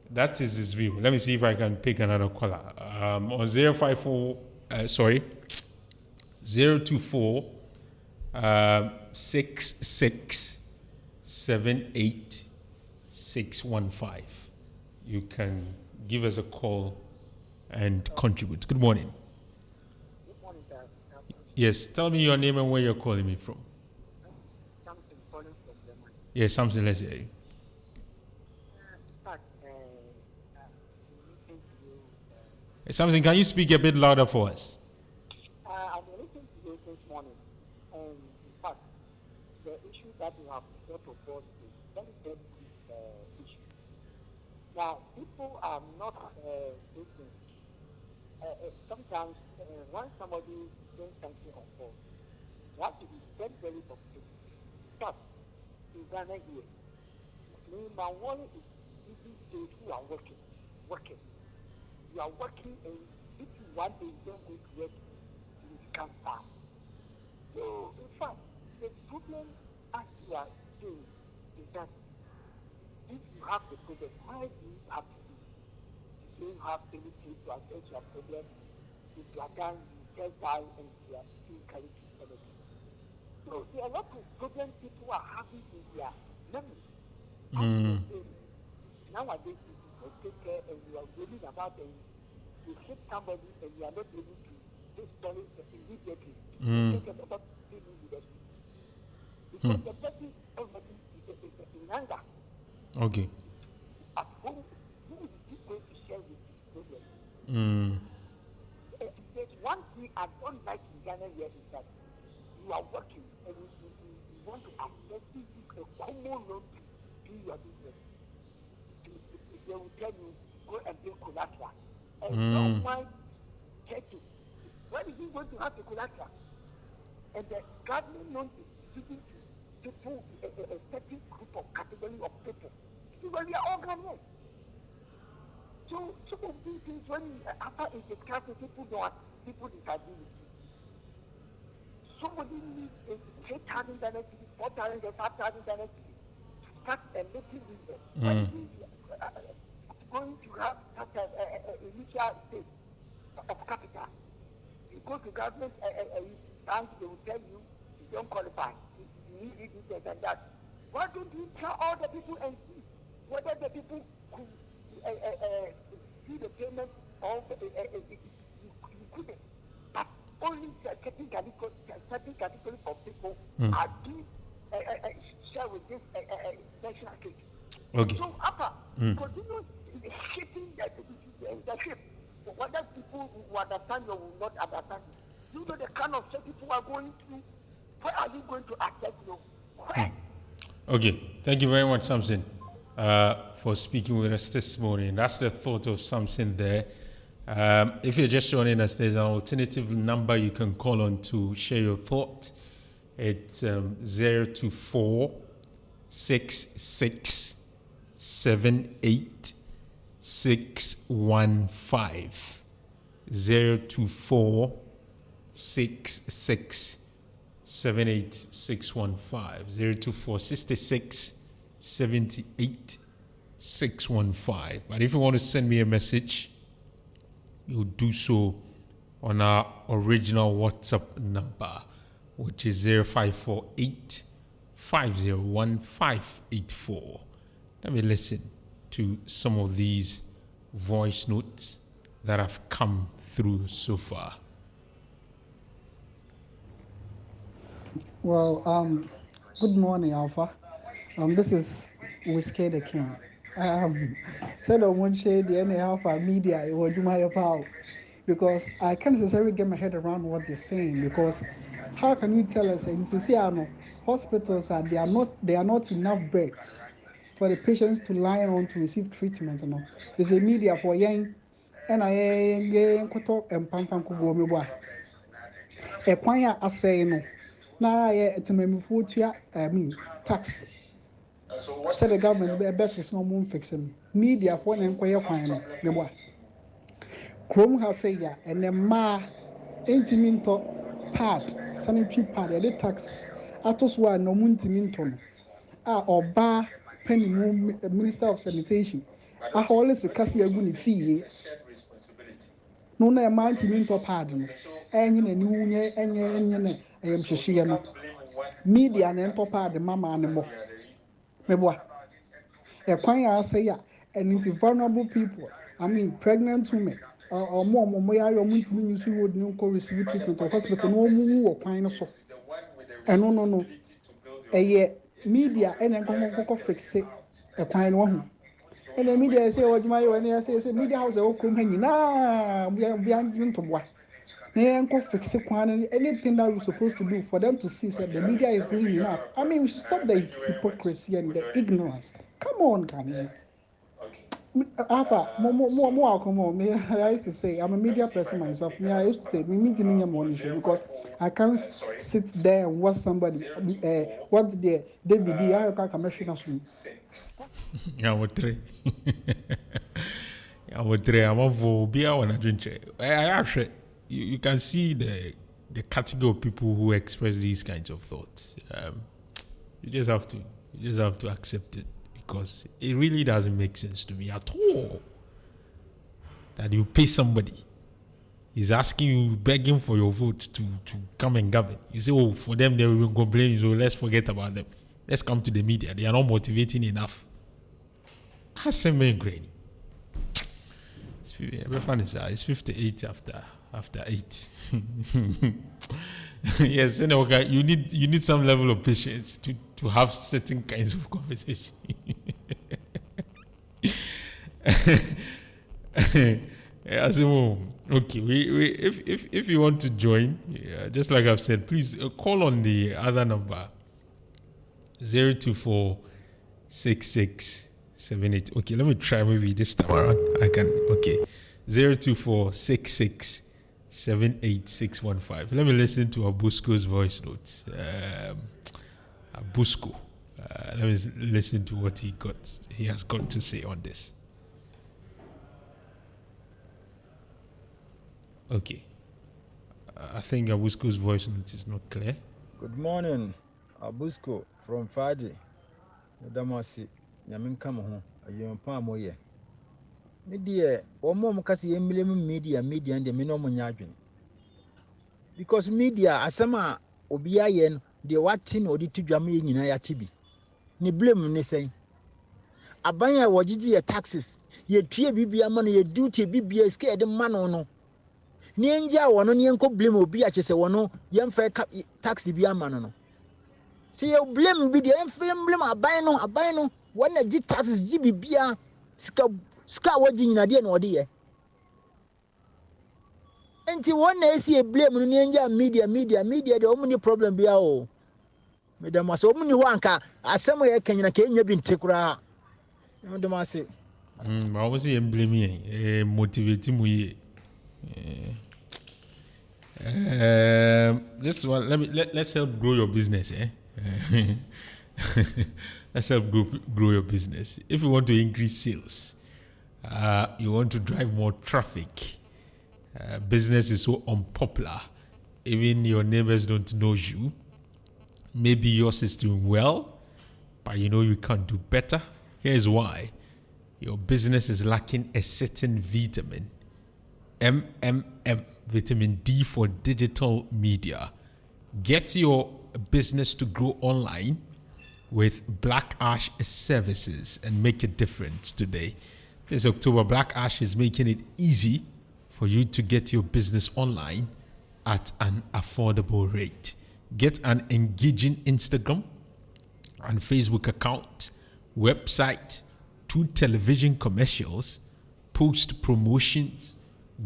that is his view. Let me see if I can pick another caller. On 024 6678615. You can give us a call and contribute. Good morning. Good morning, sir. Yes, tell me your name and where you're calling me from. Something calling from the money. Yes, something, let's hear you. Something, can you speak a bit louder for us? I've been listening to you this morning, and in fact, the issue that you have brought forward is very, very big issue. Now, people are not listening. Sometimes when somebody brings something on board, you have to be very, very positive. But in Ghana here, my worry is those who are working. You are working, and if you one day you don't go to work, you become bad. So, in fact, the problem as you are doing is that if you have the problem, why do you have to do? You don't have anything to address your problem. If you are done, you just die and you are still carrying anything. So, there are a lot of problems people are having in their memory. Nowadays, take care and you are worrying about it, you hit somebody and you are not able to destroy it immediately. Take about dealing with it. Because the person already is in anger. Okay. At home, who is he going to share with his problem? There's one thing I don't like in Ghana here is that you are working and you want to access a common loan to do your business. They will tell you, go and do collateral. And no one check it. When is he going to have the collateral? And the government loan is giving to people, a certain group of category of people. Because we are all Ghanaians. So some of these things, when after it's discussed, people disagree with you. Somebody needs a 3,000 Ghana cedi, 4,000, 5,000 Ghana cedi to start a little business. Going to have such an initial stage of capital. You go to government bank, they will tell you don't qualify. You need this and that. Why don't you tell all the people and see whether the people could see the payment or you couldn't? But only certain category of people are being share with this national case. Okay. So after continue shaping the ship, whether people will understand or will not understand, you know the kind of shape people are going through. Where are you going to access? Where? Okay. Thank you very much, Samson. for speaking with us this morning. That's the thought of something there. If you're just joining us, there's an alternative number you can call on to share your thought. It's 024 66 78 615. 024 66 78 615. 024 66 78 615. But if you want to send me a message, you do so on our original WhatsApp number, which is 0548 501 584. Let me listen to some of these voice notes that have come through so far. Well, good morning, Alpha. This is Whiskey the King. Said on one shade the any Alpha media, it was my power because I can't necessarily get my head around what they're saying. Because how can you tell us in Siciliano hospitals are they are not enough beds for the patients to lie on to receive treatment? No, there's a media for young and I talk and pampan kubo me boy. A choir I say no. Now I tax. So the government be fix no moon fixing. Media for an inquiry fine. Me boy. Chrome has say ya and the ma intiminto part sanitary pad the tax atos one no muntiminton. Or bar penny minister of sanitation. I always a cassia guni fee. No na muntiminto pardon. Any new any I am Shishiano. Media and papa the mama and more. Meboa. A choir say ya, and into vulnerable people. I mean, pregnant women or more, your means you would not receive treatment or hospital, no more or kind of so. And no. A media and a common fix it a choir one. And the media say, what my when I say, media house, oh, come hanging. We are behind to what. Fix anything that we're supposed to do for them to see that the media is doing enough. I mean, we should stop the hypocrisy and the ignorance. Come on, Ghanaians. Alpha, more, come on. I used to say, I'm a media person myself. I used to say, we need to make a money show because I can't sit there and watch somebody, what the David D. I can't commission us. Yeah, what three? Yeah, what three? I'm on for beer when I drink. I actually. You can see the category of people who express these kinds of thoughts. You just have to accept it because it really doesn't make sense to me at all that you pay somebody. He's asking you, begging for your votes to come and govern. You say, oh, for them they will complain, so let's forget about them. Let's come to the media. They are not motivating enough. That's a main grain. It's 58 after 8. Yes, you need some level of patience to have certain kinds of conversation. Okay, if you want to join, just like I've said, please call on the other number 024 66 78. Okay, let me try maybe this time around. I can. Okay, 024 66 78615. Let me listen to Abusco's voice notes. Abusco. Let me listen to what he has got to say on this. Okay. I think Abusco's voice note is not clear. Good morning, Abusco from Fadi. Damasi, Yamin Kamaho, a young palm. Media, or more Mukasi media and the minimum yajin. Because media, Asama, Obiayen, the watching or the two Jami in Ayachibi. Ni blame me saying. Abaya wajiji taxes, ye peer bibia money, ye duty bibia scared the man or no. Nienja one on yanko blame Obiaches a one, young fair tax the biamano. See you blame video and film blame abino, one a G taxes GBBia, Ska wajin na dia no de enti wona esi blame no nyenja media de omuni problem bia o medam aso omuni ho anka asem ye kanyina ka enya bi ntekura Demasi. I was blame me, motivate me. This one, let's help grow your business, Let's help grow your business. If you want to increase sales, you want to drive more traffic. Business is so unpopular, even your neighbors don't know you. Maybe yours is doing well, but you know you can do better. Here's why. Your business is lacking a certain vitamin, MMM, vitamin D for digital media. Get your business to grow online with Black Ash services and make a difference today. This October, Black Ash is making it easy for you to get your business online at an affordable rate. Get an engaging Instagram and Facebook account, website, 2 television commercials, post promotions,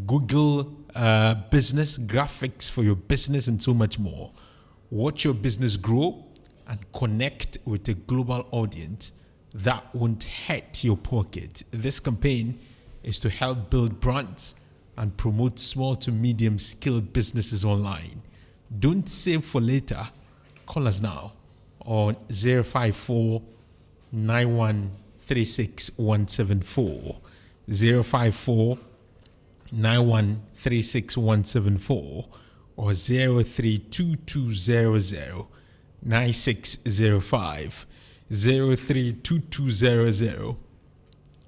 Google business graphics for your business, and so much more. Watch your business grow and connect with a global audience that won't hurt your pocket. This campaign is to help build brands and promote small to medium scale businesses online. Don't save for later. Call us now on 054 9136 174, 054 9136 174, or 032200 9605, 032200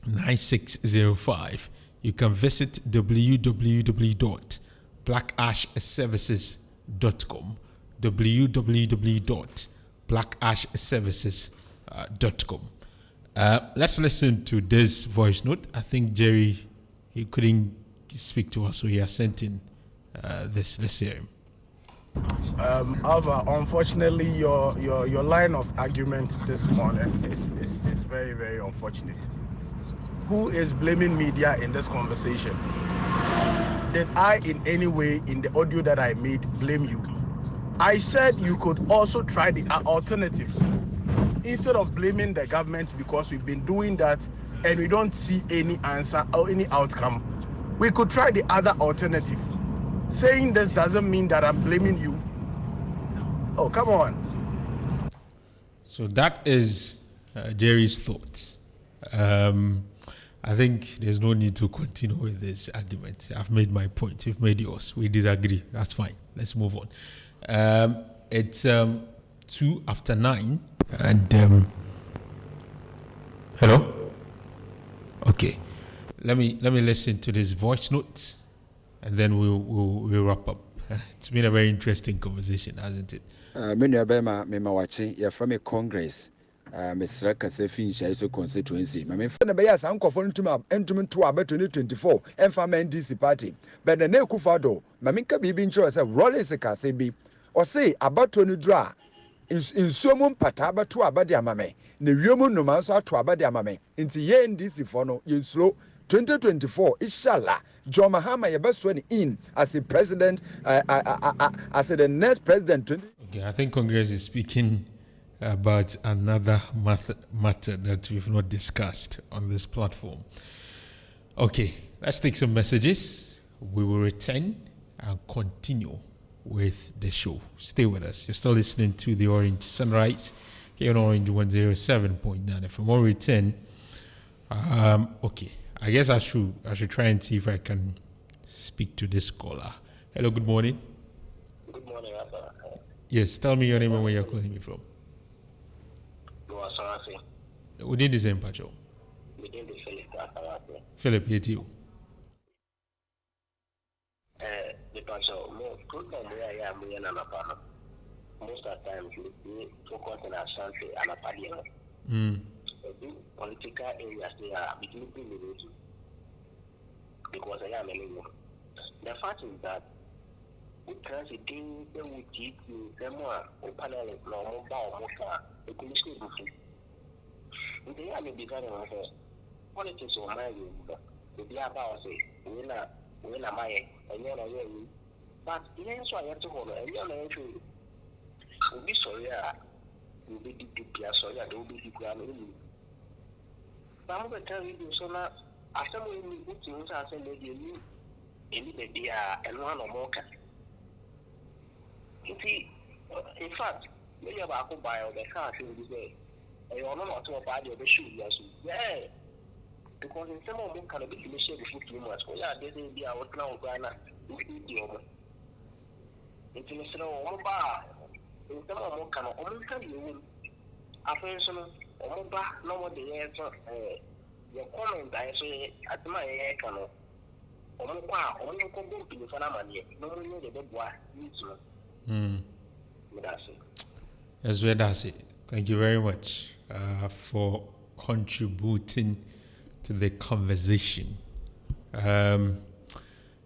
9605. You can visit www.blackashservices.com, www.blackashservices.com. Let's listen to this voice note. I think Jerry, he couldn't speak to us, so he has sent in this. Let's hear him. Alva, unfortunately, your line of argument this morning is very, very unfortunate. Who is blaming media in this conversation? Did I in any way in the audio that I made blame you? I said you could also try the alternative. Instead of blaming the government because we've been doing that and we don't see any answer or any outcome, we could try the other alternative. Saying this doesn't mean that I'm blaming you. Oh, come on. So that is Jerry's thoughts. I think there's no need to continue with this argument. I've made my point. You've made yours. We disagree. That's fine. Let's move on. It's 9:02, and hello. Okay, let me listen to this voice note, and then we'll wrap up. It's been a very interesting conversation, hasn't it? Many of them are from a Congress. Mr. Kasefin so constituency. My friend, Bayas, Uncle for Entombment to about 2024 and from NDC party. But the Nekufado, Maminka Bibin Cho as a Rollins a Kasebi, or say about 20 draw in Sumum Pataba to Abadia Mame, Newiumu no Manso to Abadia Mame, into Ye NDC for no in slow 2024, inshallah. John Mahama, your best one in as the president, as the next president. Okay, I think Congress is speaking about another matter that we've not discussed on this platform. Okay, let's take some messages. We will return and continue with the show. Stay with us. You're still listening to the Orange Sunrise here on Orange 107.9 FM. We'll return. Okay, I guess I should try and see if I can speak to this caller. Hello, good morning. Good morning, Abba. Yes, tell me your name and where you're calling me from. Within the same patch. Within the Philip. Philip, here to you. The patch more program where I am in Anapana. Most of the time, we focus on Ashanti and Apadian. Political areas they are beginning to relate to. Because I am a new. The fact is that we can't see things that we teach you, them or panel, normal, or the commission. They are maybe very well. Politics or my the Diaba say, when am I? And you're not you. But in any way, I have to hold and you're not true. We'll be sorry, you'll be deep, sorry, I don't be deep. I'm going to tell you so now. After we put to us, I said, any baby and one or more. In fact, many of our buy or the car in this day. And you're not to buy the shoe, yes. Yeah. Because in some of them can be share the food too much. Well, yeah, they say they are what now, Ghana. We eat the other. International bar. In some of them can only tell you. After some of bar, no more the answer. Your comment, I say, at my hair canoe. Only go to the family. No one know the dead boy needs to. That's it. As well, that's it. Thank you very much for contributing to the conversation.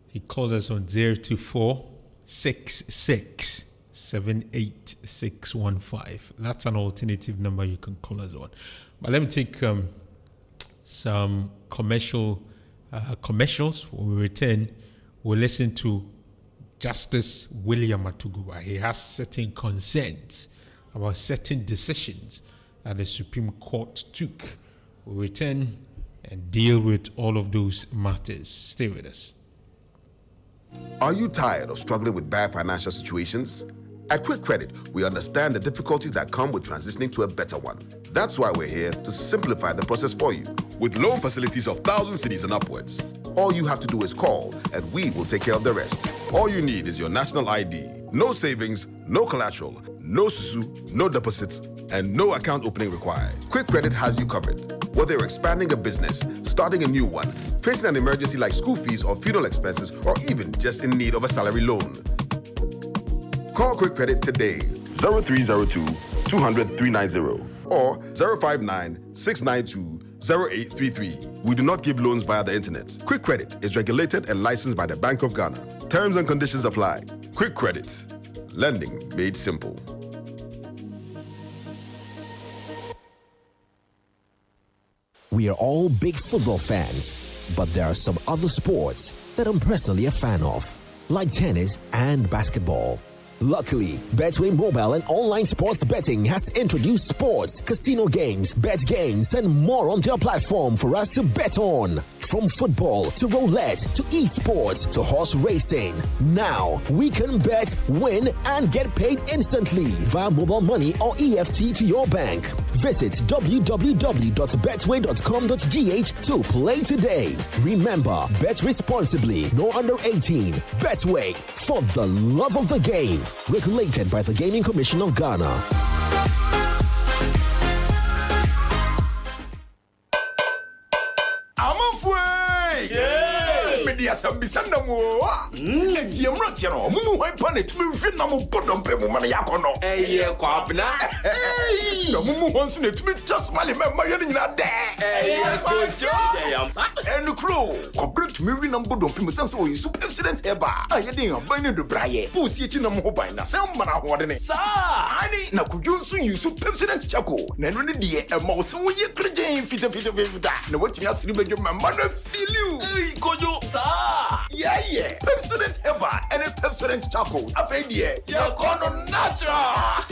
He called us on 024 66 78615. That's an alternative number you can call us on. But let me take some commercials. When we return, we'll listen to Justice William Atuguba. He has certain concerns about certain decisions that the Supreme Court took. We'll return and deal with all of those matters. Stay with us. Are you tired of struggling with bad financial situations? At Quick Credit, we understand the difficulties that come with transitioning to a better one. That's why we're here to simplify the process for you. With loan facilities of 1,000 cedis and upwards, all you have to do is call and we will take care of the rest. All you need is your national ID. No savings, no collateral, no susu, no deposits, and no account opening required. Quick Credit has you covered. Whether you're expanding a business, starting a new one, facing an emergency like school fees or funeral expenses, or even just in need of a salary loan. Call Quick Credit today, 0302 200 390 or 059 692 0833. We do not give loans via the internet. Quick Credit is regulated and licensed by the Bank of Ghana. Terms and conditions apply. Quick Credit. Lending made simple. We are all big football fans, but there are some other sports that I'm personally a fan of, like tennis and basketball. Luckily, Betway mobile and online sports betting has introduced sports, casino games, bet games, and more on their platform for us to bet on. From football to roulette to esports to horse racing. Now, we can bet, win, and get paid instantly via mobile money or EFT to your bank. Visit www.betway.com.gh to play today. Remember, bet responsibly, no under 18. Betway, for the love of the game. Regulated by the Gaming Commission of Ghana. Media Sambisanda mo. Etiam Rotiano, Mumu Panet, Mufinamo Podompe Mumana Yakono. Eh, Quabna. No Mumu wants to just Mali Marina there. Eh, and the crew, corporate Mirin and Bodom so you super accident eba. I had a binding the Braille, Pussy Chinamobina, some man of what in it. Sir, I now could you soon use super accident Chaco, Nenry dear, and most of you could fit. No, what you ask you, my mother feel you. Kojo, sir. Yeah. Pepsodent Eba and a Pepsodent Charcoal. I've idea. You're gonna natural.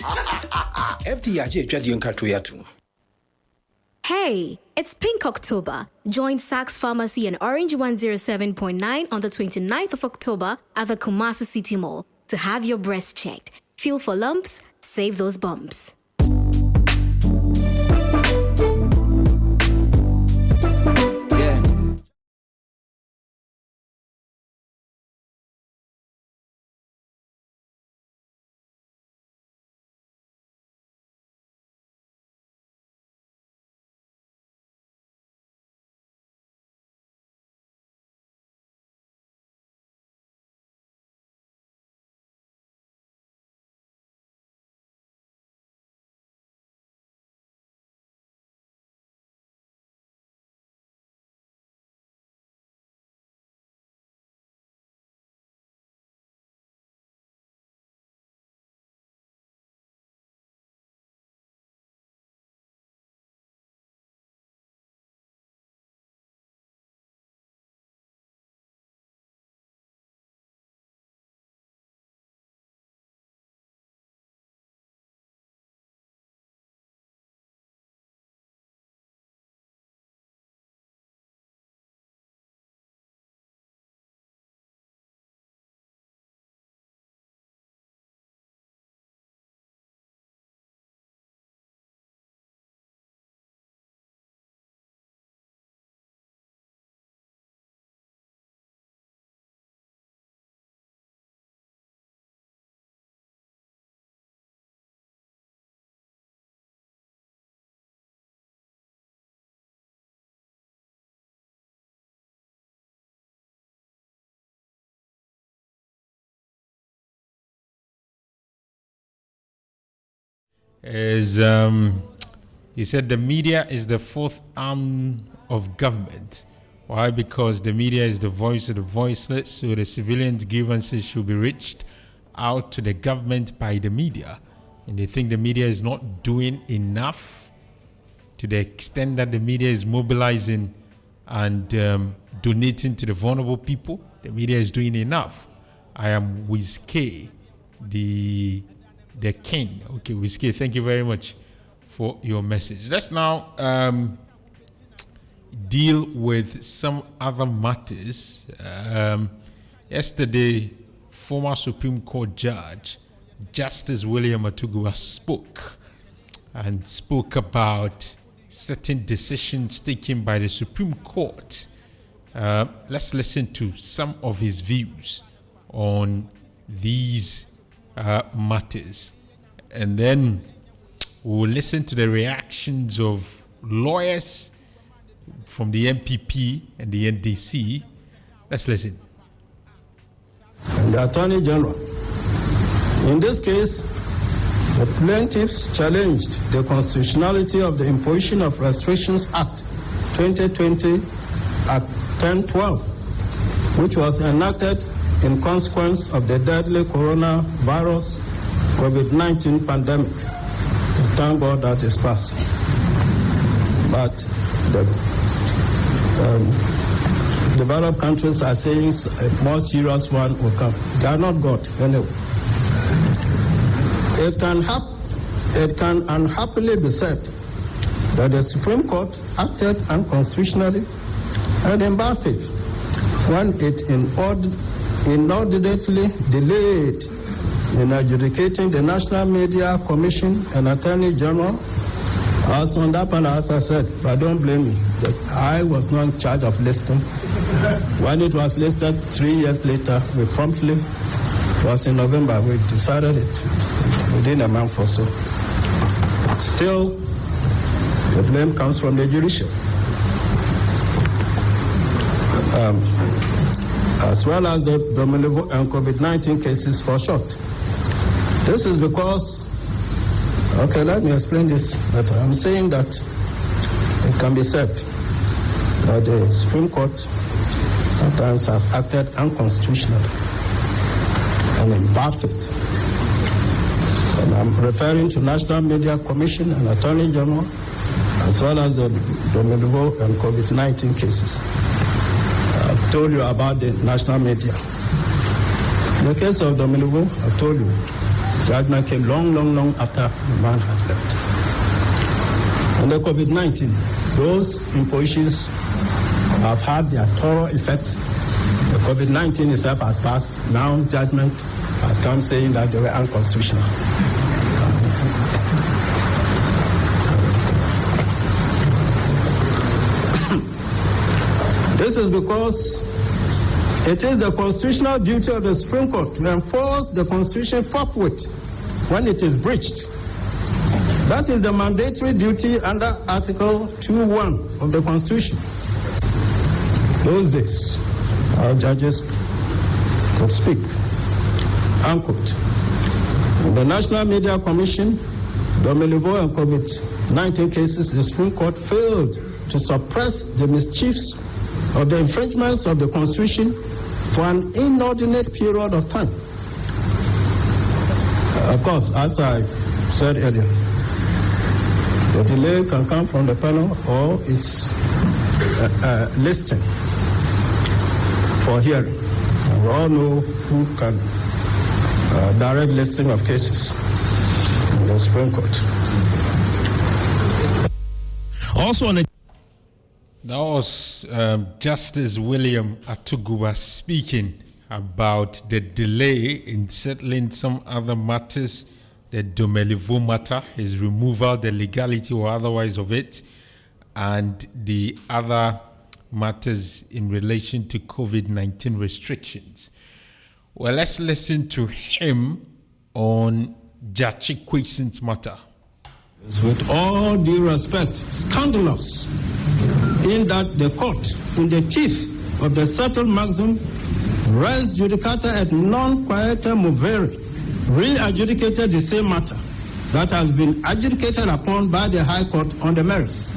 FTIJ Trading Katuyatu. Hey, it's Pink October. Join Saks Pharmacy and Orange 107.9 on the 29th of October at the Kumasi City Mall to have your breast checked. Feel for lumps, save those bumps. is he said the media is the fourth arm of government. Why? Because the media is the voice of the voiceless, so the civilians' grievances should be reached out to the government by the media. And they think the media is not doing enough to the extent that the media is mobilizing and donating to the vulnerable people. The media is doing enough. I am Whiskey, the king. Okay, Whiskey, thank you very much for your message. Let's now deal with some other matters. Yesterday, former Supreme Court Judge Justice William Atugua spoke about certain decisions taken by the Supreme Court. Let's listen to some of his views on these matters, and then we'll listen to the reactions of lawyers from the MPP and the NDC. Let's listen. The Attorney General. In this case, the plaintiffs challenged the constitutionality of the Imposition of Restrictions Act 2020 Act 1012, which was enacted in consequence of the deadly coronavirus COVID-19 pandemic. Thank God that is passed. But the developed countries are saying a more serious one will come. They are not God anyway. It can unhappily be said that the Supreme Court acted unconstitutionally and in bad faith when it inordinately delayed in adjudicating the National Media Commission and Attorney General. As on that panel, as I said, but don't blame me, that I was not in charge of listing. When it was listed 3 years later, we promptly, it was in November, we decided it within a month or so. Still, the blame comes from the judiciary. As well as the Dominivo and COVID-19 cases for short. This is because, okay, let me explain this better. I'm saying that it can be said that the Supreme Court sometimes has acted unconstitutionally and in bad faith. And I'm referring to National Media Commission and Attorney General, as well as the Dominivo and COVID-19 cases. I've told you about the national media. In the case of Dominivo, I've told you, judgment came long after the man had left. And the COVID-19, those impositions have had their thorough effect. The COVID-19 itself has passed. Now judgment has come saying that they were unconstitutional. This is because it is the constitutional duty of the Supreme Court to enforce the Constitution forthwith when it is breached. That is the mandatory duty under Article 2.1 of the Constitution. Those days, our judges could speak, unquote. In the National Media Commission, Dominivo and COVID-19 cases, the Supreme Court failed to suppress the mischiefs of the infringements of the Constitution for an inordinate period of time. Of course, as I said earlier, the delay can come from the panel or is listing for hearing. And we all know who can direct listing of cases in the Supreme Court. Also on that was Justice William Atugua speaking about the delay in settling some other matters, the Dominivo matter, his removal, the legality or otherwise of it, and the other matters in relation to COVID-19 restrictions. Well, let's listen to him on Jachi Kweson's matter. With all due respect, scandalous in that the court, in the teeth of the settled maxim, res judicata et non quietem movere, re-adjudicated the same matter that has been adjudicated upon by the High Court on the merits.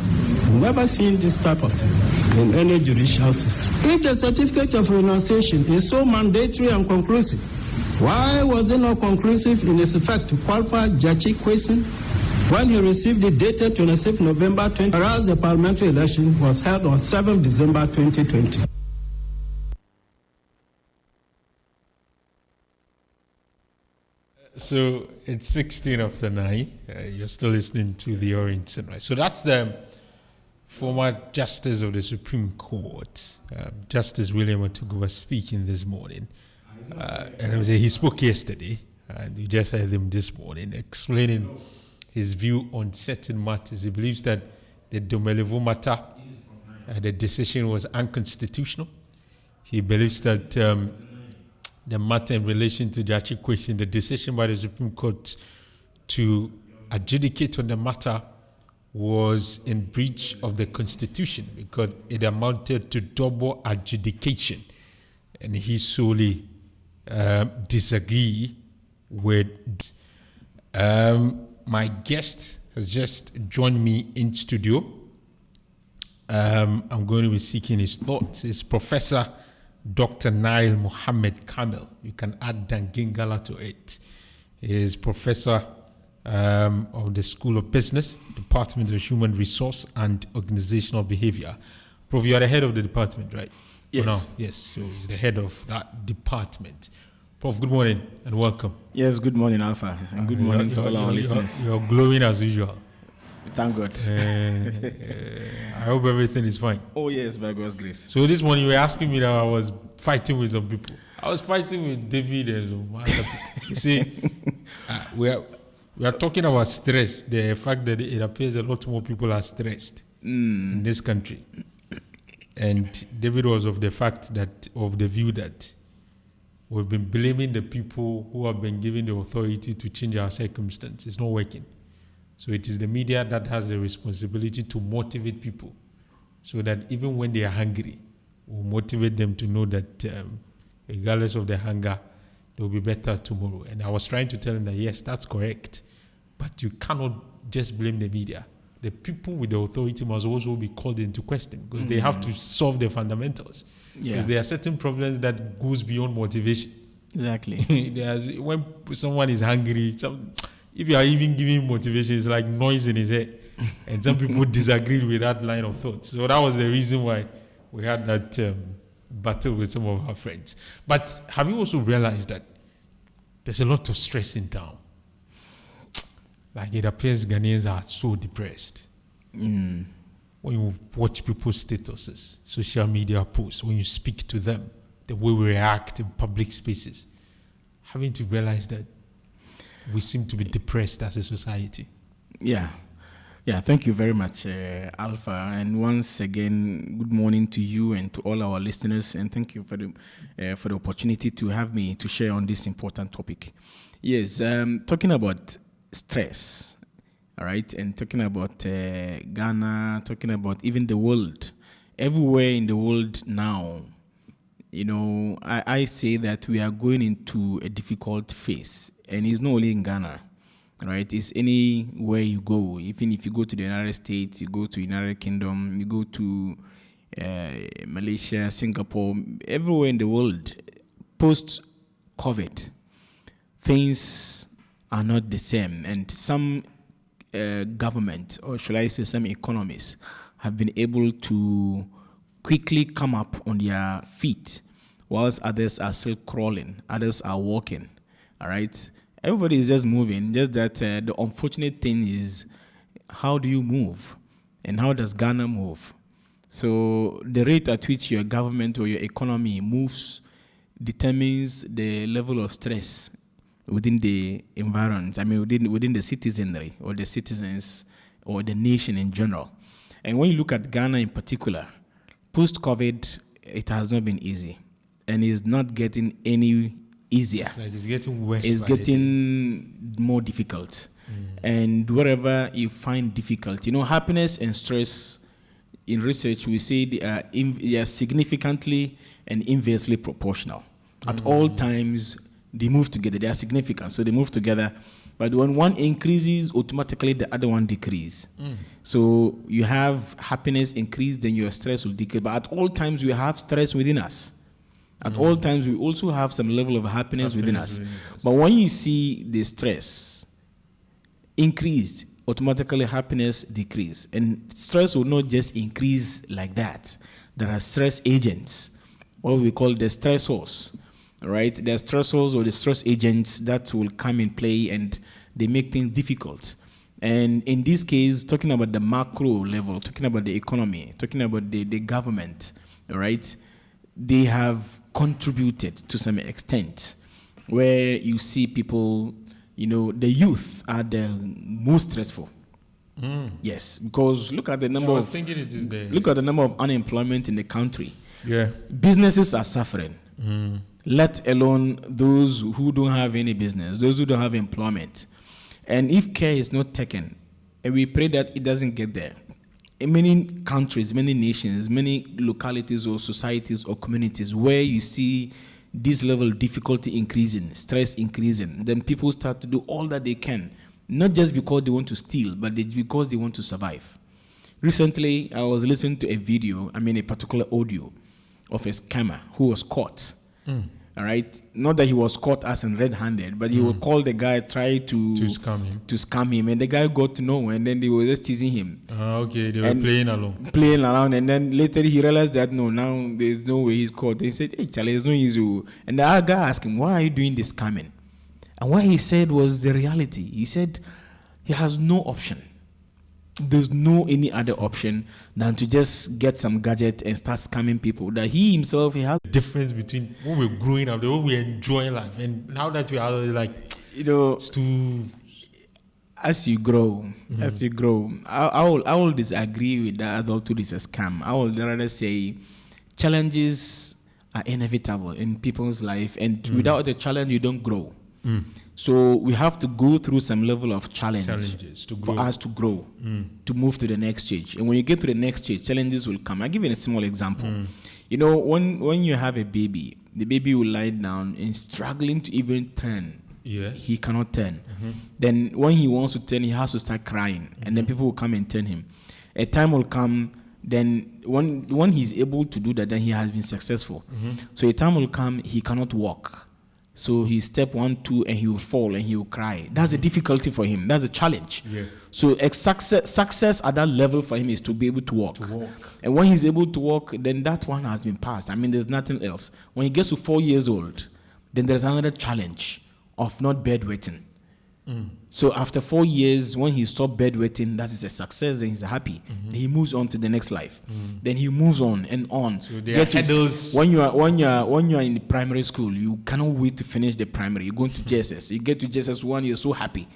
Never seen this type of thing in any judicial system. If the certificate of renunciation is so mandatory and conclusive, why was it not conclusive in its effect to qualify Jachi Kwesi when he received it dated 26 November 2020, whereas the parliamentary election was held on 7 December 2020? So it's 16 after 9. You're still listening to the Orange Sunrise. So that's the former Justice of the Supreme Court, Justice William Otugu, was speaking this morning. And he spoke yesterday, and you just heard him this morning, explaining his view on certain matters. He believes that the Domelevo matter, the decision was unconstitutional. He believes that the matter in relation to the Jachi question, the decision by the Supreme Court to adjudicate on the matter was in breach of the Constitution because it amounted to double adjudication. And he solely disagree with. My guest has just joined me in studio. I'm going to be seeking his thoughts. It's Professor Dr. Nail Mohammed Kamel. You can add Dangingala to it. He is professor of the School of Business, Department of Human Resource and Organizational Behavior. Prof, you are the head of the department, right? Yes. No? Yes, so he's the head of that department. Prof, good morning and welcome. Yes, good morning, Alpha, and good morning to all our listeners. You're glowing as usual. Thank God. I hope everything is fine. Oh, yes, by God's grace. So this morning you were asking me that I was fighting with some people. I was fighting with David and some other people. You see, we are talking about stress, the fact that it appears a lot more people are stressed in this country. And David was of the view that we've been blaming the people who have been given the authority to change our circumstances. It's not working. So it is the media that has the responsibility to motivate people so that even when they are hungry, we'll motivate them to know that regardless of their hunger, they will be better tomorrow. And I was trying to tell them that, yes, that's correct, but you cannot just blame the media. The people with the authority must also be called into question because they have to solve the fundamentals. Because there are certain problems that goes beyond motivation. Exactly. When someone is hungry, if you are even giving motivation, it's like noise in his head. And some people disagreed with that line of thought. So that was the reason why we had that battle with some of our friends. But have you also realized that there's a lot of stress in town? Like it appears Ghanaians are so depressed. When you watch people's statuses, social media posts, when you speak to them, the way we react in public spaces, having to realize that we seem to be depressed as a society. Yeah, thank you very much, Alpha. And once again, good morning to you and to all our listeners. And thank you for the opportunity to have me to share on this important topic. Yes, talking about stress, all right, and talking about Ghana, talking about even the world, everywhere in the world now, you know, I say that we are going into a difficult phase. And it's not only in Ghana, right? It's anywhere you go. Even if you go to the United States, you go to United Kingdom, you go to Malaysia, Singapore, everywhere in the world, post-COVID, things are not the same. And some government, or should I say some economies, have been able to quickly come up on their feet, whilst others are still crawling, others are walking, all right? Everybody is just moving, just that the unfortunate thing is, how do you move? And how does Ghana move? So the rate at which your government or your economy moves determines the level of stress within the environment, within the citizenry or the citizens or the nation in general. And when you look at Ghana in particular, post-COVID, it has not been easy. And it's not getting any easier. It's like it's getting worse. It's getting more difficult. And wherever you find difficult, you know, happiness and stress in research, we say they are significantly and inversely proportional. At all times, they move together. They are significant. So they move together But when one increases, automatically the other one decreases. So you have happiness increase, then your stress will decrease. But at all times, we have stress within us. At all times, we also have some level of happiness within us. But when you see the stress increased, automatically happiness decrease. And stress will not just increase like that. There are stress agents, what we call the stressors, right? The stressors or the stress agents that will come in play and they make things difficult. And in this case, talking about the macro level, talking about the economy, talking about the government, right? They have contributed to some extent where you see people, the youth are the most stressful. Yes, because look at the number look at the number of unemployment in the country. Yeah. Businesses are suffering. Let alone those who don't have any business, those who don't have employment. And if care is not taken, and we pray that it doesn't get there, in many countries, many nations, many localities or societies or communities where you see this level of difficulty increasing, stress increasing, then people start to do all that they can, not just because they want to steal, but because they want to survive. Recently, I was listening to a particular audio of a scammer who was caught. All right, not that he was caught as in red-handed, but he would call the guy, try to scam him, and the guy got to know, and then they were just teasing him. They were playing along, and then later he realized that now there's no way he's caught. They said, "Hey, Charlie, there's no issue." And the other guy asked him, "Why are you doing this scamming?" And what he said was the reality. He said he has no option. There's no any other option than to just get some gadget and start scamming people. That he himself, he has difference between when we're growing up, the way we enjoy life, and now that we are it's too. As you grow, I will disagree with that adulthood is a scam. I would rather say challenges are inevitable in people's life, and without a challenge, you don't grow. So we have to go through some level of challenges for us to grow, to move to the next stage. And when you get to the next stage, challenges will come. I'll give you a small example. When you have a baby, the baby will lie down and struggling to even turn. Yes. He cannot turn. Then when he wants to turn, he has to start crying. And then people will come and turn him. A time will come, then when he's able to do that, then he has been successful. So a time will come, he cannot walk. So he step 1, 2, and he will fall and he will cry. That's a difficulty for him. That's a challenge. Yeah. So success at that level for him is to be able to walk. And when he's able to walk, then that one has been passed. There's nothing else. When he gets to 4 years old, then there's another challenge of not bedwetting. So after 4 years, when he stopped bedwetting, that is a success and he's happy. Then he moves on to the next life. Then he moves on and on. So when you are in primary school, you cannot wait to finish the primary. You go to JSS. You get to JSS 1, you're so happy.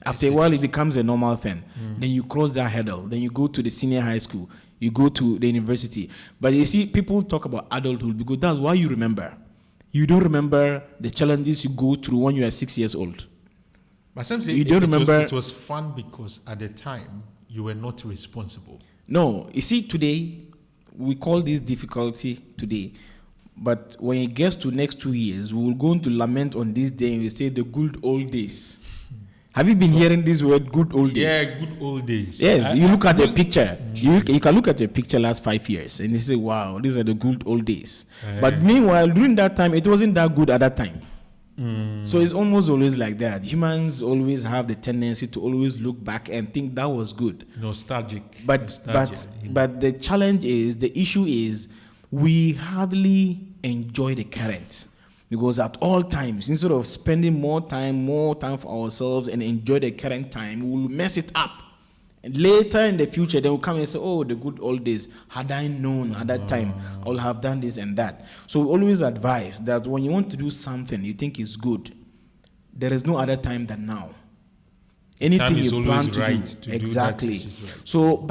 After a while, it becomes a normal thing. Then you cross that hurdle. Then you go to the senior high school. You go to the university. But you see, people talk about adulthood because that's why you remember. You don't remember the challenges you go through when you are 6 years old. But some say it was fun because at the time you were not responsible. No, you see, today we call this difficulty today, but when it gets to next 2 years, we will go on to lament on this day and we say the good old days. Have you been hearing this word, good old days? Yeah, good old days. Yes, you look at a picture. You can look at a picture last 5 years and you say, wow, these are the good old days. But meanwhile, during that time, it wasn't that good at that time. So it's almost always like that. Humans always have the tendency to always look back and think that was good. Nostalgic. But the challenge is, the issue is, we hardly enjoy the current. Because at all times, instead of spending more time for ourselves and enjoy the current time, we'll mess it up. And later in the future, they will come and say, oh, the good old days. Had I known at that time, I would have done this and that. So we always advise that when you want to do something you think is good, there is no other time than now. Anything you plan to do. Exactly. So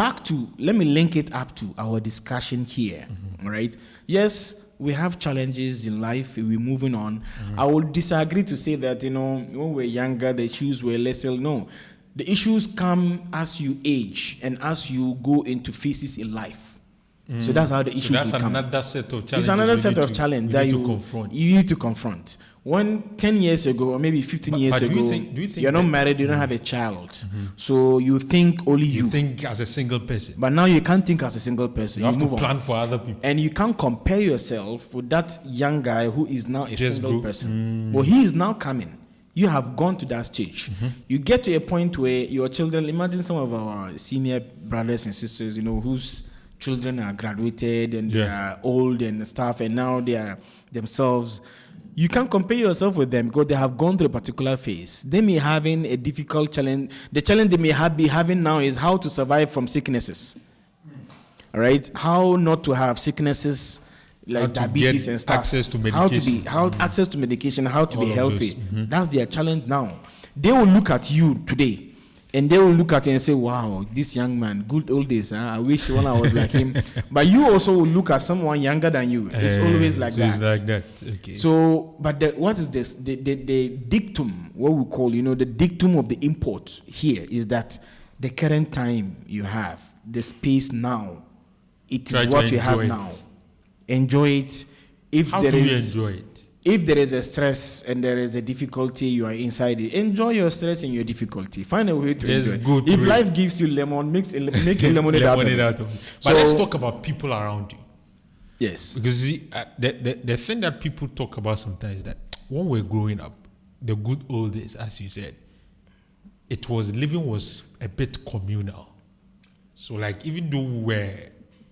let me link it up to our discussion here. Right? Yes, we have challenges in life. We're moving on. I would disagree to say that, when we're younger, the issues were less. No. The issues come as you age and as you go into phases in life. So that's how the issues will come. Another set of challenges. It's another set of challenges that you confront. You need to confront. When 10 years ago or maybe 15 years ago, do you think you're not married, you don't have a child. So you think only you. You think as a single person. But now you can't think as a single person. You have to move plan on. for other people. And you can't compare yourself with that young guy who is now a single person. Mm. But he is now coming. You have gone to that stage. You get to a point where your children, imagine some of our senior brothers and sisters, whose children are graduated and they are old and stuff, and now they are themselves. You can't compare yourself with them because they have gone through a particular phase. They may having a difficult challenge. The challenge they may be having now is how to survive from sicknesses. All right? How not to have sicknesses like diabetes and stuff. Access to medication. Access to medication, how to All be of healthy. those. That's their challenge now. They will look at you today and they will look at you and say, wow, this young man, good old days. I wish when I was like him. But you also will look at someone younger than you. It's always like that. It's like that. Okay. So, but what is this? The dictum, what we call, the dictum of the import here is that the current time you have, the space now, it is what you have now. Enjoy it. How do you enjoy it? If there is a stress and there is a difficulty, you are inside it. Enjoy your stress and your difficulty. Find a way to enjoy. Good if life gives you lemon, make a lemonade out of it. But let's talk about people around you. Yes. Because the thing that people talk about sometimes is that when we're growing up, the good old days, as you said, living was a bit communal. So like even though we were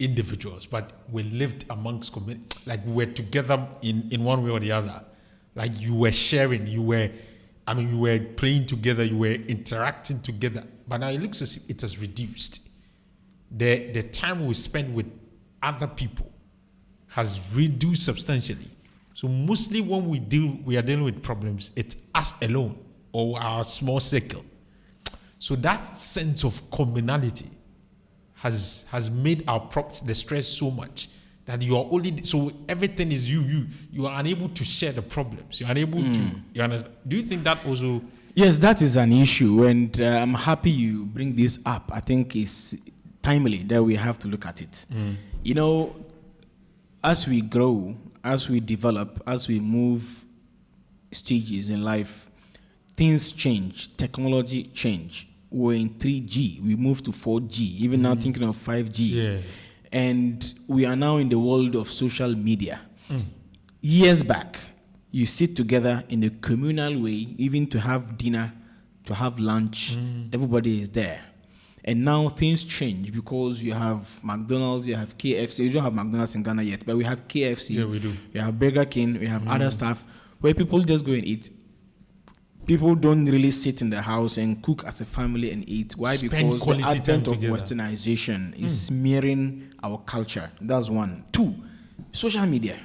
individuals, but we lived amongst like we were together in one way or the other. Like you were sharing, you were playing together, you were interacting together. But now it looks as if it has reduced. The time we spend with other people has reduced substantially. So mostly when we are dealing with problems, it's us alone or our small circle. So that sense of communality has made the stress so much that you are only, so everything is you are unable to share the problems. You're unable to, you understand? Do you think that also? Yes, that is an issue, and I'm happy you bring this up. I think it's timely that we have to look at it. As we grow, as we develop, as we move stages in life, things change, technology change. We're in 3G, we moved to 4G, even now thinking of 5G. Yeah. And we are now in the world of social media. Years back, you sit together in a communal way, even to have dinner, to have lunch, everybody is there. And now things change because you have McDonald's, you have KFC. You don't have McDonald's in Ghana yet, but we have KFC. Yeah, we do. You have Burger King, we have other stuff where people just go and eat. People don't really sit in the house and cook as a family and eat. Why? Because the advent of westernization is smearing our culture. That's one. 2, social media.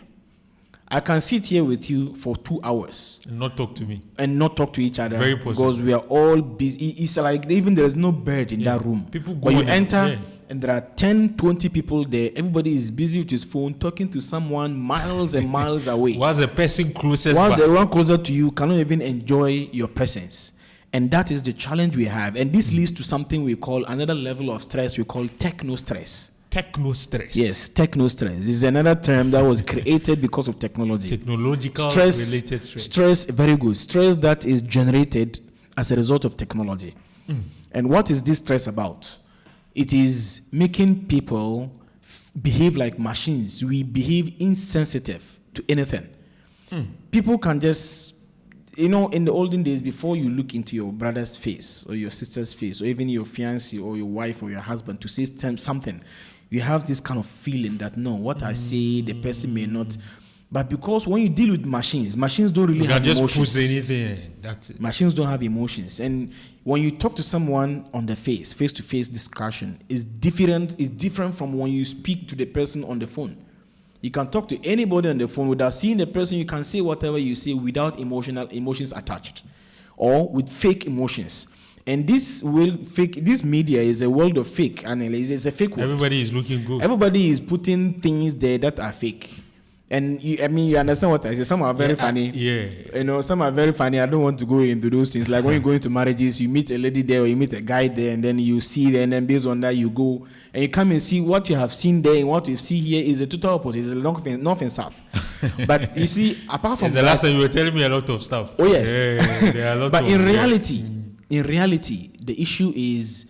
I can sit here with you for 2 hours. And not talk to me. And not talk to each other. Very possible. Because we are all busy. It's like even there is no bird in that room. People go when you enter and there are 10, 20 people there, everybody is busy with his phone talking to someone miles and miles away. Whilst the person closest Whilst the one closer to you cannot even enjoy your presence. And that is the challenge we have. And this leads to something we call another level of stress we call techno stress. Techno stress. Yes, techno stress. This is another term that was created because of technology. Technological related stress. Stress, very good. Stress that is generated as a result of technology. And what is this stress about? It is making people behave like machines. We behave insensitive to anything. People can just, in the olden days, before you look into your brother's face or your sister's face or even your fiancé or your wife or your husband to say something, you have this kind of feeling that, no, what I say, the person may not. But because when you deal with machines don't really have emotions. You can just push anything. That's it. Machines don't have emotions. And when you talk to someone on the face-to-face discussion is different from when you speak to the person on the phone. You can talk to anybody on the phone without seeing the person. You can say whatever you say without emotions attached or with fake emotions. And this media is a world of fake, and it's a fake world. Everybody is looking good. Everybody is putting things there that are fake. And you understand what I say. Some are very funny. Some are very funny. I don't want to go into those things. Like when you go into marriages, you meet a lady there or you meet a guy there, and then you see there, and then based on that you go and you come and see what you have seen there and what you see here is a total opposite. It's a north and south. But you see, apart from the last time you were telling me a lot of stuff. Oh yes. There are a lot but of in reality, the issue is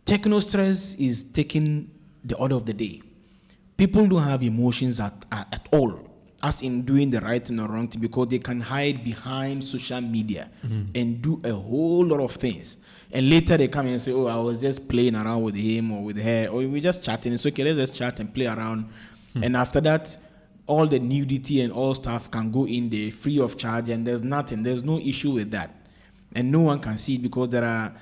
techno stress is taking the order of the day. People don't have emotions at all, as in doing the right and the wrong thing, because they can hide behind social media and do a whole lot of things. And later they come and say, oh, I was just playing around with him or with her, or we're just chatting. It's okay, let's just chat and play around. And after that, all the nudity and all stuff can go in there free of charge, and there's no issue with that. And no one can see it because there are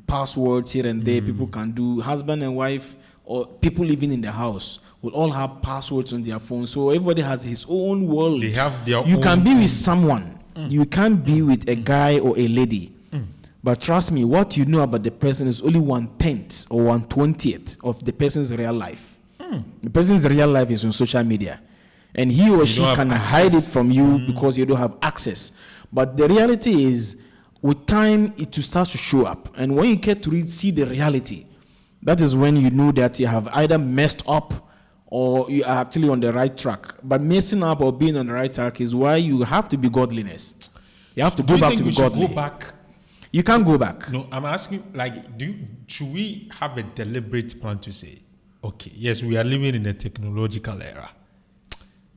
passwords here and there. People can do, husband and wife or people living in the house will all have passwords on their phone. So everybody has his own world. They have their You own can be with someone. You can't be with a guy or a lady. But trust me, what you know about the person is only 1/10 or 1/20th of the person's real life. The person's real life is on social media. And he or she can hide it from you because you don't have access. But the reality is, with time, it will start to show up. And when you get to see the reality, that is when you know that you have either messed up or you are actually on the right track. But messing up or being on the right track is why you have to be godliness. You have to go back to be godly. Go back? You can't go back. No, I'm asking, like, should we have a deliberate plan to say, okay, yes, we are living in a technological era.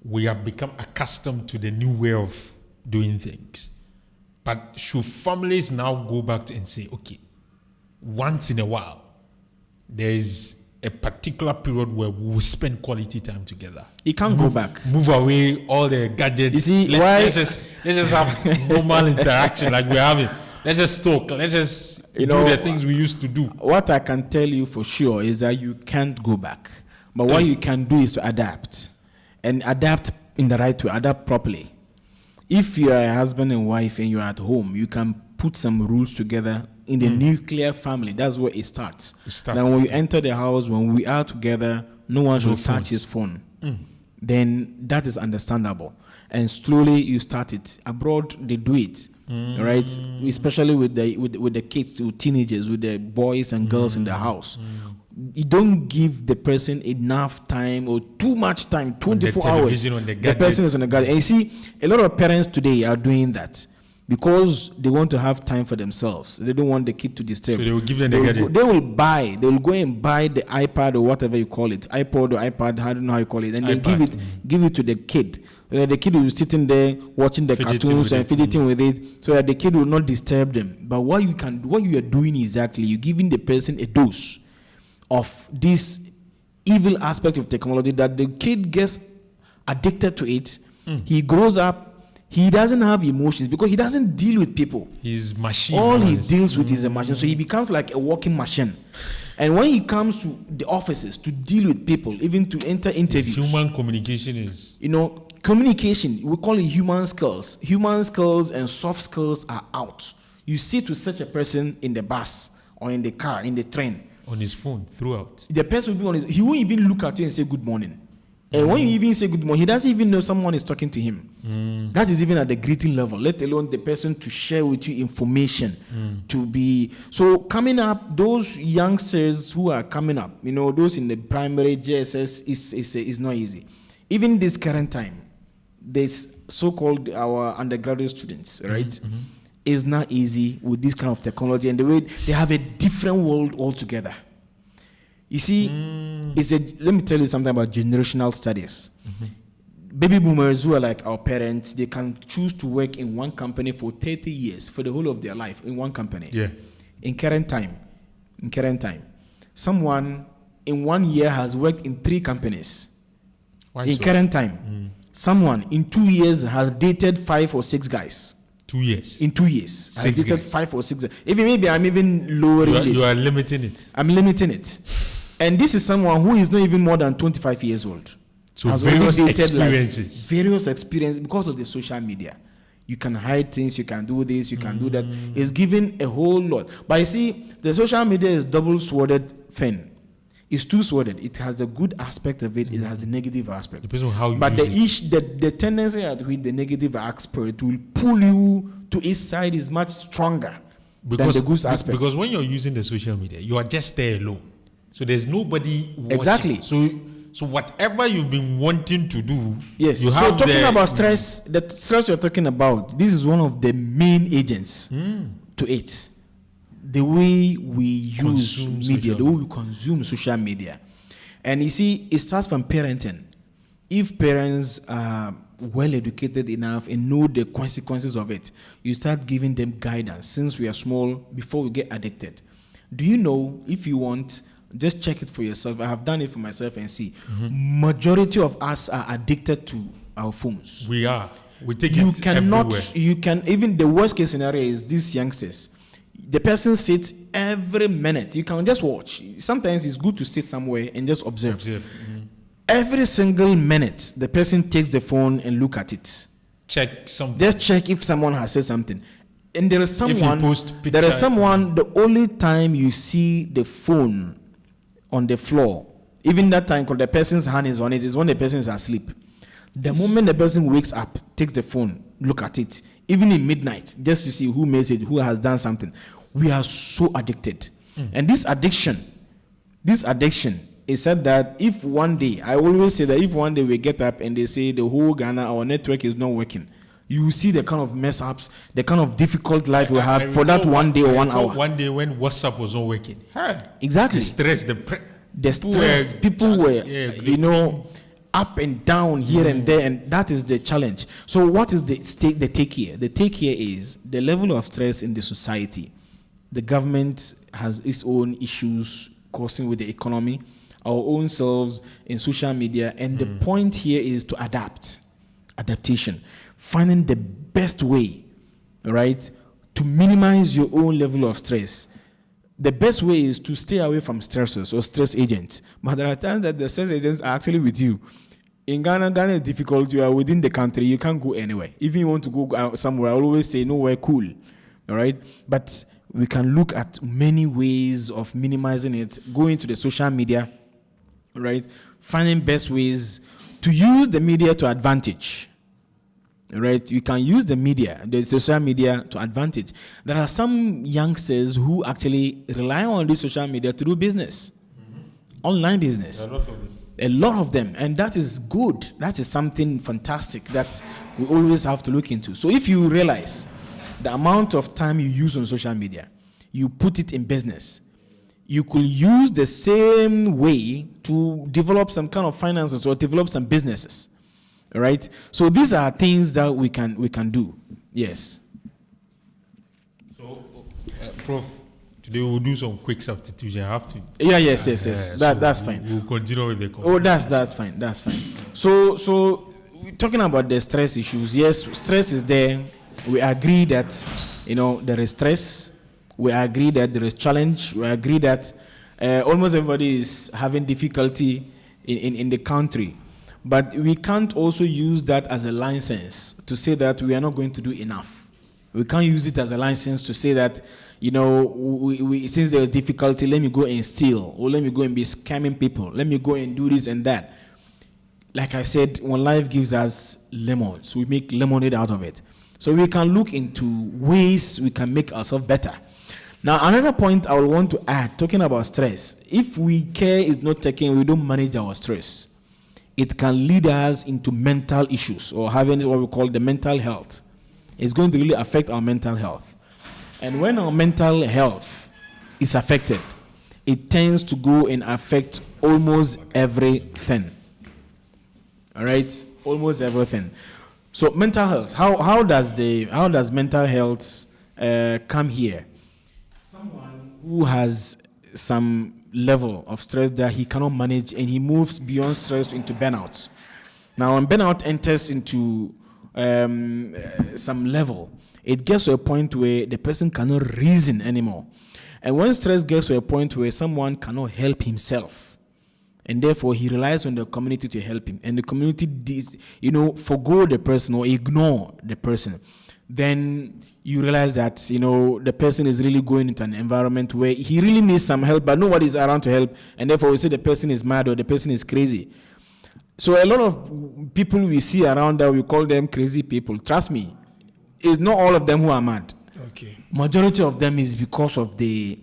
We have become accustomed to the new way of doing things. But should families now go back and say, okay, once in a while, there is a particular period where we will spend quality time together? You can't go back. Move away all the gadgets. You see, let's just have normal interaction like we're having. Let's just talk. Let's just do the things we used to do. What I can tell you for sure is that you can't go back. But what you can do is to adapt. And adapt in the right way, adapt properly. If you are a husband and wife and you're at home, you can put some rules together in the nuclear family. That's where it starts. Then when you enter the house, when we are together, no one should touch his phone. Then that is understandable. And slowly you start it. Abroad, they do it. Right? Especially with the kids, with teenagers, with the boys and girls in the house. You don't give the person enough time or too much time, 24 hours. The person is on the gadget. And you see, a lot of parents today are doing that because they want to have time for themselves. They don't want the kid to disturb. So they will give them the gadget. They will go and buy the iPad or whatever you call it, iPod or iPad, I don't know how you call it, and then give it to the kid. The kid will be sitting there watching the cartoons and fidgeting with it, so that the kid will not disturb them. But what you are doing is actually you're giving the person a dose of this evil aspect of technology that the kid gets addicted to it. He grows up, he doesn't have emotions because he doesn't deal with people. He's machine. All he deals with is a machine. So he becomes like a walking machine. And when he comes to the offices to deal with people, even to enter interviews, human communication is, communication, we call it human skills. Human skills and soft skills are out. You sit with such a person in the bus or in the car, in the train, on his phone throughout. The person will be he won't even look at you and say good morning. And when you even say good morning, he doesn't even know someone is talking to him. That is even at the greeting level, let alone the person to share with you information. To be so coming up, those youngsters who are coming up, those in the primary JSS is not easy. Even this current time, this so-called our undergraduate students, right? Is not easy with this kind of technology and the way they have a different world altogether. You see, let me tell you something about generational studies. Baby boomers who are like our parents, they can choose to work in one company for 30 years, for the whole of their life, in one company. Yeah. In current time, someone in 1 year has worked in 3 companies. Why in so? Current time, someone in 2 years has dated 5 or 6 guys. 2 years. In 2 years, I dated 5 or 6. Even maybe I'm even lowering it. You are limiting it. I'm limiting it. And this is someone who is not even more than 25 years old. So various experiences. Various experiences because of the social media. You can hide things, you can do this, you can do that. It's giving a whole lot. But you see, the social media is double-sworded thing. It's two-sworded. It has the good aspect of it. It has the negative aspect. Depends on how you but use the tendency at which the negative aspect will pull you to its side is much stronger than the good aspect. Because when you're using the social media, you are just there alone. So there's nobody watching. Exactly. So whatever you've been wanting to do, yes. You so have talking about stress, the stress you're talking about, this is one of the main agents to it. The way we use media, the way we consume social media. And you see, it starts from parenting. If parents are well educated enough and know the consequences of it, you start giving them guidance since we are small before we get addicted. Do you know, if you want, just check it for yourself. I have done it for myself and see. Majority of us are addicted to our phones. We are. We take it everywhere. You can, even the worst case scenario is these youngsters. The person sits every minute. You can just watch. Sometimes it's good to sit somewhere and just observe. Every single minute, the person takes the phone and look at it. Check something. Just check if someone has said something. And there is someone, the only time you see the phone on the floor, even that time because the person's hand is on it, is when the person is asleep. The moment the person wakes up, takes the phone, look at it, even in midnight, just to see who made it, who has done something. We are so addicted. And this addiction is said that if one day, I always say that if one day we get up and they say the whole Ghana, our network is not working, you will see the kind of mess ups, the kind of difficult life we have for that one day or 1 hour. One day when WhatsApp was not working. Exactly. The stress, people were, up and down here and there, and that is the challenge. So what is the take here? The take here is the level of stress in the society. The government has its own issues causing with the economy, our own selves in social media, and the point here is to adaptation, finding the best way, right, to minimize your own level of stress. The best way is to stay away from stressors or stress agents. But there are times that the stress agents are actually with you. In Ghana is difficult. You are within the country. You can't go anywhere. If you want to go out somewhere, I always say nowhere cool. All right? But we can look at many ways of minimizing it. Going to the social media, right? Finding best ways to use the media to advantage. Right, you can use the social media to advantage. There are some youngsters who actually rely on the social media to do business, online business. A lot of them, and that is good. That is something fantastic that we always have to look into. So if you realize the amount of time you use on social media, you put it in business, you could use the same way to develop some kind of finances or develop some businesses. Right, so these are things that we can do. Yes. So, Prof, today we'll do some quick substitution. I have to. Yeah. Yes. That's fine. We'll continue with the conversation. Oh, that's fine. So talking about the stress issues. Yes, stress is there. We agree that there is stress. We agree that there is challenge. We agree that almost everybody is having difficulty in the country. But we can't also use that as a license to say that we are not going to do enough. We can't use it as a license to say that, we since there's difficulty, let me go and steal, or let me go and be scamming people, let me go and do this and that. Like I said, when life gives us lemons, we make lemonade out of it. So we can look into ways we can make ourselves better. Now, another point I would want to add, talking about stress, if care is not taken, we don't manage our stress. It can lead us into mental issues or having what we call the mental health. It's going to really affect our mental health. And when our mental health is affected, it tends to go and affect almost everything. All right? Almost everything. So mental health, how does mental health come here? Someone who has some level of stress that he cannot manage and he moves beyond stress into burnout. Now, when burnout enters into some level, it gets to a point where the person cannot reason anymore. And when stress gets to a point where someone cannot help himself, and therefore he relies on the community to help him, and the community forgo the person or ignore the person, then you realize that the person is really going into an environment where he really needs some help, but nobody is around to help, and therefore we say the person is mad or the person is crazy. So a lot of people we see around that, we call them crazy people. Trust me, it's not all of them who are mad. Okay. Majority of them is because of the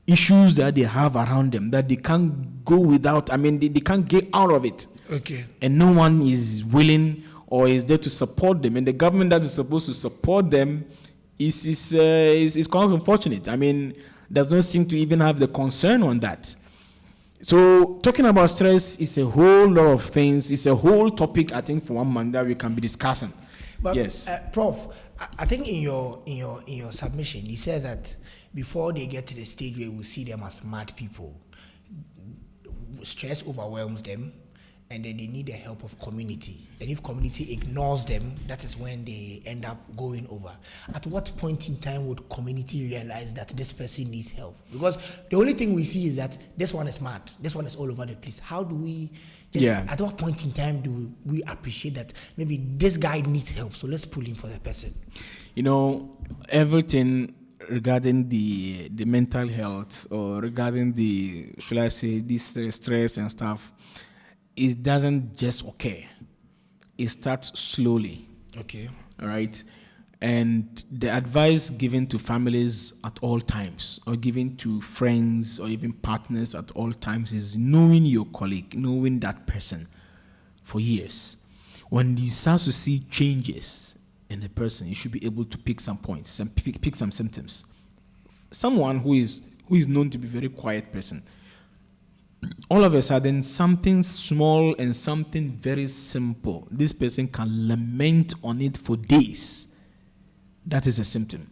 issues that they have around them that they can't go without. I mean, they can't get out of it. Okay. And no one is willing or is there to support them. And the government that is supposed to support them is kind of unfortunate. I mean, does not seem to even have the concern on that. So talking about stress is a whole lot of things. It's a whole topic, I think, for one month that we can be discussing. But, yes, Prof, I think in your submission, you said that before they get to the stage where we see them as mad people, stress overwhelms them, and then they need the help of community. And if community ignores them, that is when they end up going over. At what point in time would community realize that this person needs help? Because the only thing we see is that this one is mad, this one is all over the place. How do we at what point in time do we appreciate that maybe this guy needs help, so let's pull in for the person? Everything regarding the mental health, or regarding the, should I say, this stress and stuff, it doesn't just occur. It starts slowly. Okay. All right. And the advice given to families at all times, or given to friends or even partners at all times, is knowing your colleague, knowing that person for years. When you start to see changes in the person, you should be able to pick some points and pick some symptoms. Someone who is known to be a very quiet person, all of a sudden, something small and something very simple, this person can lament on it for days. That is a symptom.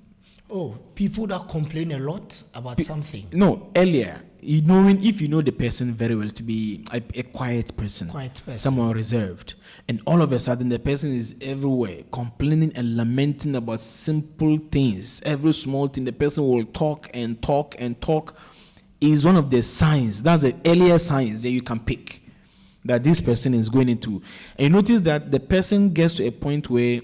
Oh, people that complain a lot about something. No, earlier, if you know the person very well to be a quiet person, someone reserved, and all of a sudden the person is everywhere complaining and lamenting about simple things, every small thing, the person will talk and talk and talk, is one of the signs. That's the earlier signs that you can pick that this person is going into. And you notice that the person gets to a point where,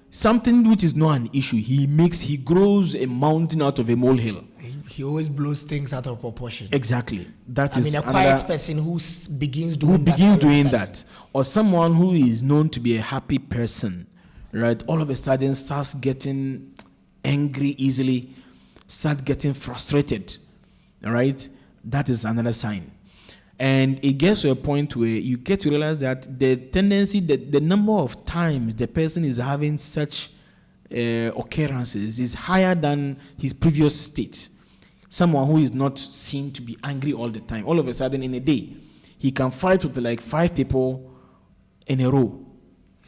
something which is not an issue, he grows a mountain out of a molehill. He always blows things out of proportion. Exactly. That is a quiet person who begins doing that. Or someone who is known to be a happy person, right? All of a sudden starts getting angry easily, start getting frustrated. All right, that is another sign. And it gets to a point where you get to realize that the tendency, the number of times the person is having such occurrences is higher than his previous state. Someone who is not seen to be angry all the time, all of a sudden in a day, he can fight with like 5 people in a row.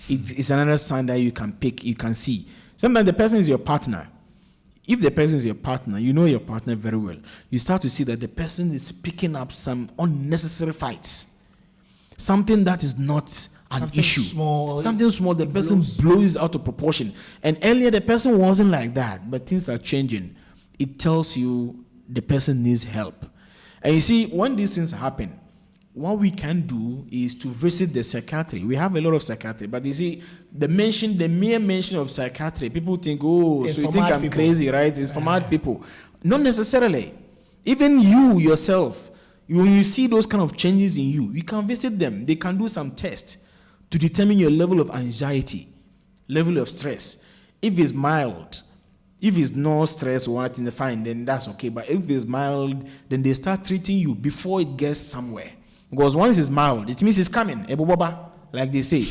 It's another sign that you can pick, you can see. Sometimes the person is your partner. If the person is your partner, you know your partner very well, you start to see that the person is picking up some unnecessary fights. Something that is not an issue. Something small, the person blows out of proportion. And earlier the person wasn't like that, but things are changing. It tells you the person needs help. And you see, when these things happen, what we can do is to visit the psychiatry. We have a lot of psychiatry, but you see, the mere mention of psychiatry, people think, so you think I'm crazy, right? It's for mad people. Not necessarily. Even you yourself, when you see those kind of changes in you, you can visit them. They can do some tests to determine your level of anxiety, level of stress. If it's mild, if it's no stress or anything, fine, then that's okay. But if it's mild, then they start treating you before it gets somewhere. Because once it's mild, it means it's coming. Like they say.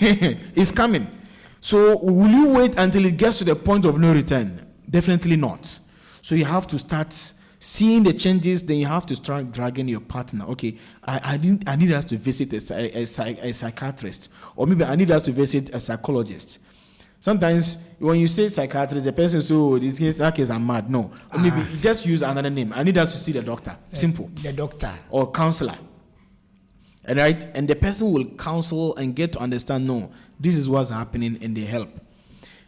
It's coming. So will you wait until it gets to the point of no return? Definitely not. So you have to start seeing the changes, then you have to start dragging your partner. Okay, I need us to visit a psychiatrist. Or maybe I need us to visit a psychologist. Sometimes when you say psychiatrist, the person says, that case I'm mad. No. Or maybe you just use another name. I need us to see the doctor. Simple. The doctor. Or counselor. Right? And the person will counsel and get to understand, no, this is what's happening, and they help.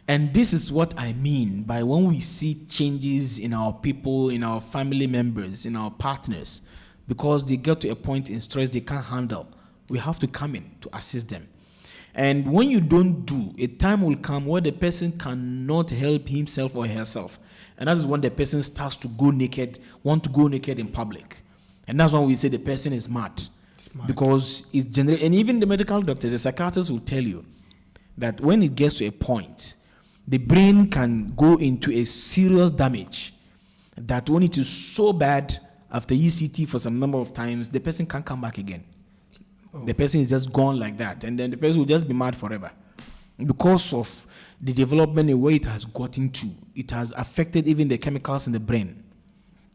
And this is what I mean by when we see changes in our people, in our family members, in our partners, because they get to a point in stress they can't handle. We have to come in to assist them. And when you don't do, a time will come where the person cannot help himself or herself. And that is when the person starts to go naked, want to go naked in public. And that's when we say the person is mad. Because it's generally, and even the medical doctors, the psychiatrists will tell you that when it gets to a point, the brain can go into a serious damage that when it is so bad after ECT for some number of times, the person can't come back again. The person is just gone like that, and then the person will just be mad forever because of the development and where it has gotten to. It has affected even the chemicals in the brain.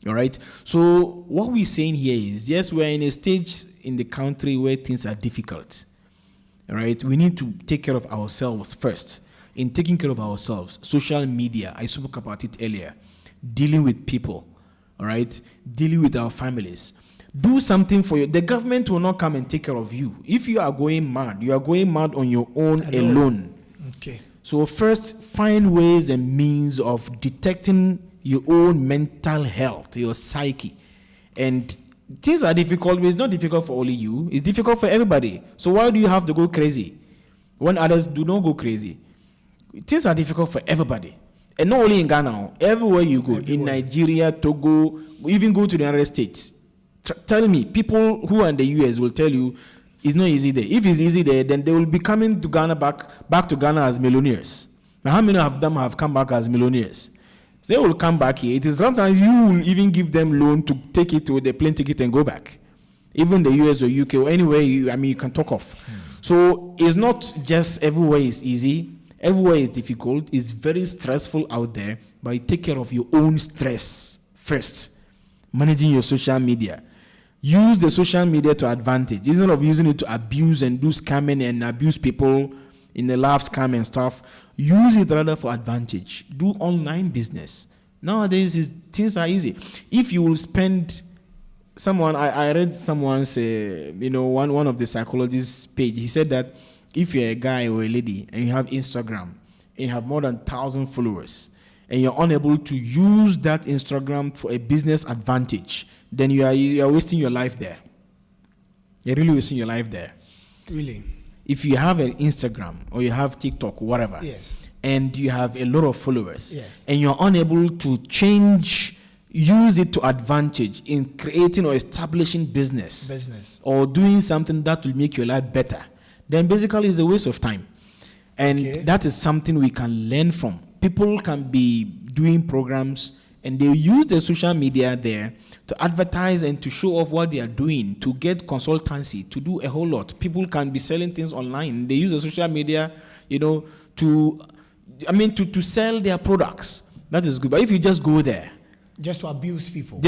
All right. So what we're saying here is, yes, we're in a stage in the country where things are difficult. All right. We need to take care of ourselves first. In taking care of ourselves, social media, I spoke about it earlier, dealing with people, all right, dealing with our families. Do something for you. The government will not come and take care of you. If you are going mad, you are going mad on your own alone. Okay. So first, find ways and means of detecting your own mental health, your psyche. And things are difficult, but it's not difficult for only you. It's difficult for everybody. So why do you have to go crazy when others do not go crazy? Things are difficult for everybody. And not only in Ghana, everywhere you go, in Nigeria, Togo, even go to the United States. Tell me, people who are in the US will tell you it's not easy there. If it's easy there, then they will be coming to Ghana back to Ghana as millionaires. Now, how many of them have come back as millionaires? They will come back here. It is sometimes you will even give them loan to take it to the plane ticket and go back. Even the US or UK or anywhere you can talk of. So it's not just everywhere is easy. Everywhere is difficult. It's very stressful out there. But you take care of your own stress first. Managing your social media. Use the social media to advantage. Instead of using it to abuse and do scamming and abuse people in the live scam and stuff, use it rather for advantage. Do online business. Nowadays, things are easy. If you will spend, I read someone's, one of the psychologists' page. He said that if you're a guy or a lady and you have Instagram and you have more than 1,000 followers and you're unable to use that Instagram for a business advantage, then you are wasting your life there. You're really wasting your life there. Really? If you have an Instagram or you have TikTok, whatever, yes, and you have a lot of followers, yes, and you're unable to use it to advantage in creating or establishing business, or doing something that will make your life better, then basically it's a waste of time. And that is something we can learn from. People can be doing programs and they use the social media there to advertise and to show off what they are doing, to get consultancy, to do a whole lot. People can be selling things online. They use the social media, to sell their products. That is good. But if you just go there, just to abuse people,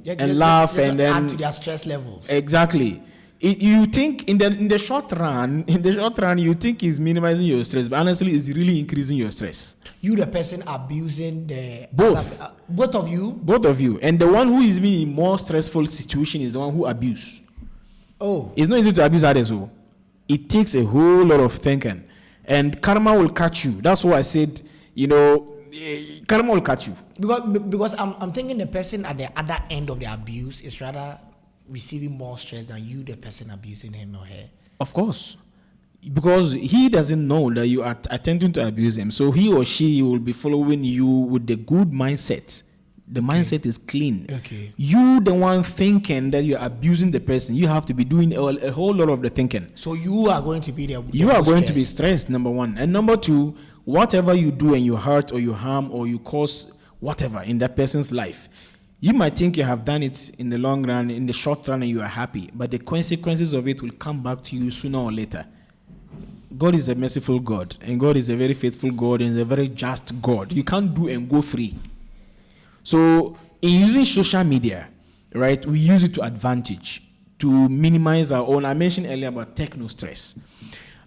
and laugh and then add to their stress levels. Exactly. You think in the short run, you think it's minimizing your stress, but honestly, it's really increasing your stress. You, the person abusing the both of you, and the one who is being in more stressful situation is the one who abuse. Oh, it's not easy to abuse others. So it takes a whole lot of thinking, and karma will catch you. That's why I said, karma will catch you. Because I'm thinking the person at the other end of the abuse is rather receiving more stress than you, the person abusing him or her. Of course. Because he doesn't know that you are attempting to abuse him. So he or she will be following you with the good mindset. The mindset is clean. Okay. You, the one thinking that you're abusing the person, you have to be doing a whole lot of the thinking. So you are going to be there. You are going to be stressed, number one. And number two, whatever you do and you hurt or you harm or you cause whatever in that person's life, you might think you have done it in the long run, in the short run, and you are happy. But the consequences of it will come back to you sooner or later. God is a merciful God, and God is a very faithful God, and a very just God. You can't do and go free. So in using social media, right, we use it to advantage, to minimize our own. I mentioned earlier about techno stress,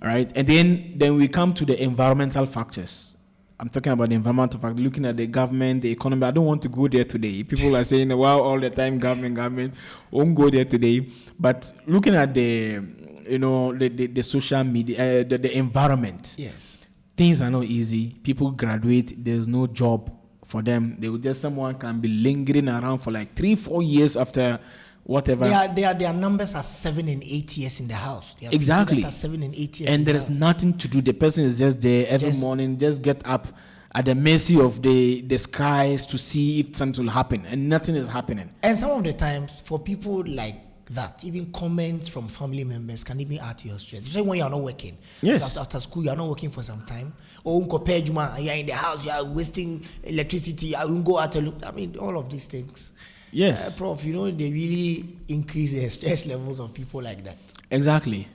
right? And then we come to the environmental factors. I'm talking about the environmental factor, looking at the government, the economy. I don't want to go there today. People are saying, wow, all the time, government, won't go there today. But looking at the social media, the environment. Yes. Things are not easy. People graduate, there's no job for them. Someone can be lingering around for like 3-4 years after whatever. Their numbers are 7 and 8 years in the house. Exactly. 7 and 8 years. And there is nothing to do. The person is just there every morning, just get up at the mercy of the skies to see if something will happen, and nothing is happening. And some of the times, for people like that, even comments from family members can even add to your stress. Especially when you are not working. Yes. So after school, you are not working for some time. Or you are in the house, you are wasting electricity. I will go out and look. I mean, all of these things. Yes. Prof, they really increase the stress levels of people like that. Exactly.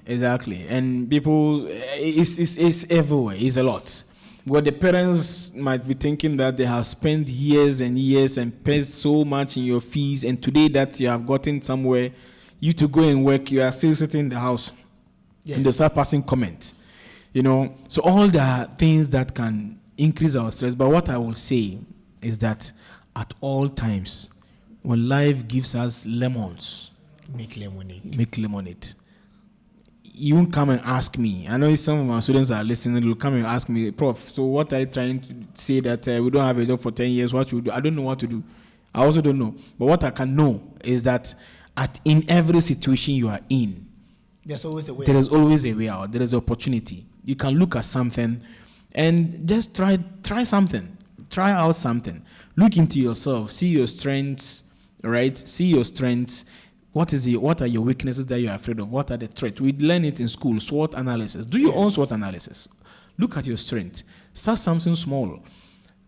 And people, it's everywhere. It's a lot. But the parents might be thinking that they have spent years and years and paid so much in your fees, and today that you have gotten somewhere, you to go and work, you are still sitting in the house. Yes. And they start passing comments. So all the things that can increase our stress. But what I will say is that at all times, when life gives us lemons, make lemonade. You won't come and ask me. I know some of my students are listening. They'll come and ask me, Prof, so what are you trying to say that we don't have a job for 10 years? What should we do? I don't know what to do. I also don't know. But what I can know is that in every situation you are in, there's always a way. There is always a way out. There is opportunity. You can look at something and just try something. Try out something. Look into yourself. See your strengths, right? See your strengths. What are your weaknesses that you are afraid of? What are the threats? We learn it in school, SWOT analysis. Do your own SWOT analysis. Look at your strength. Start something small.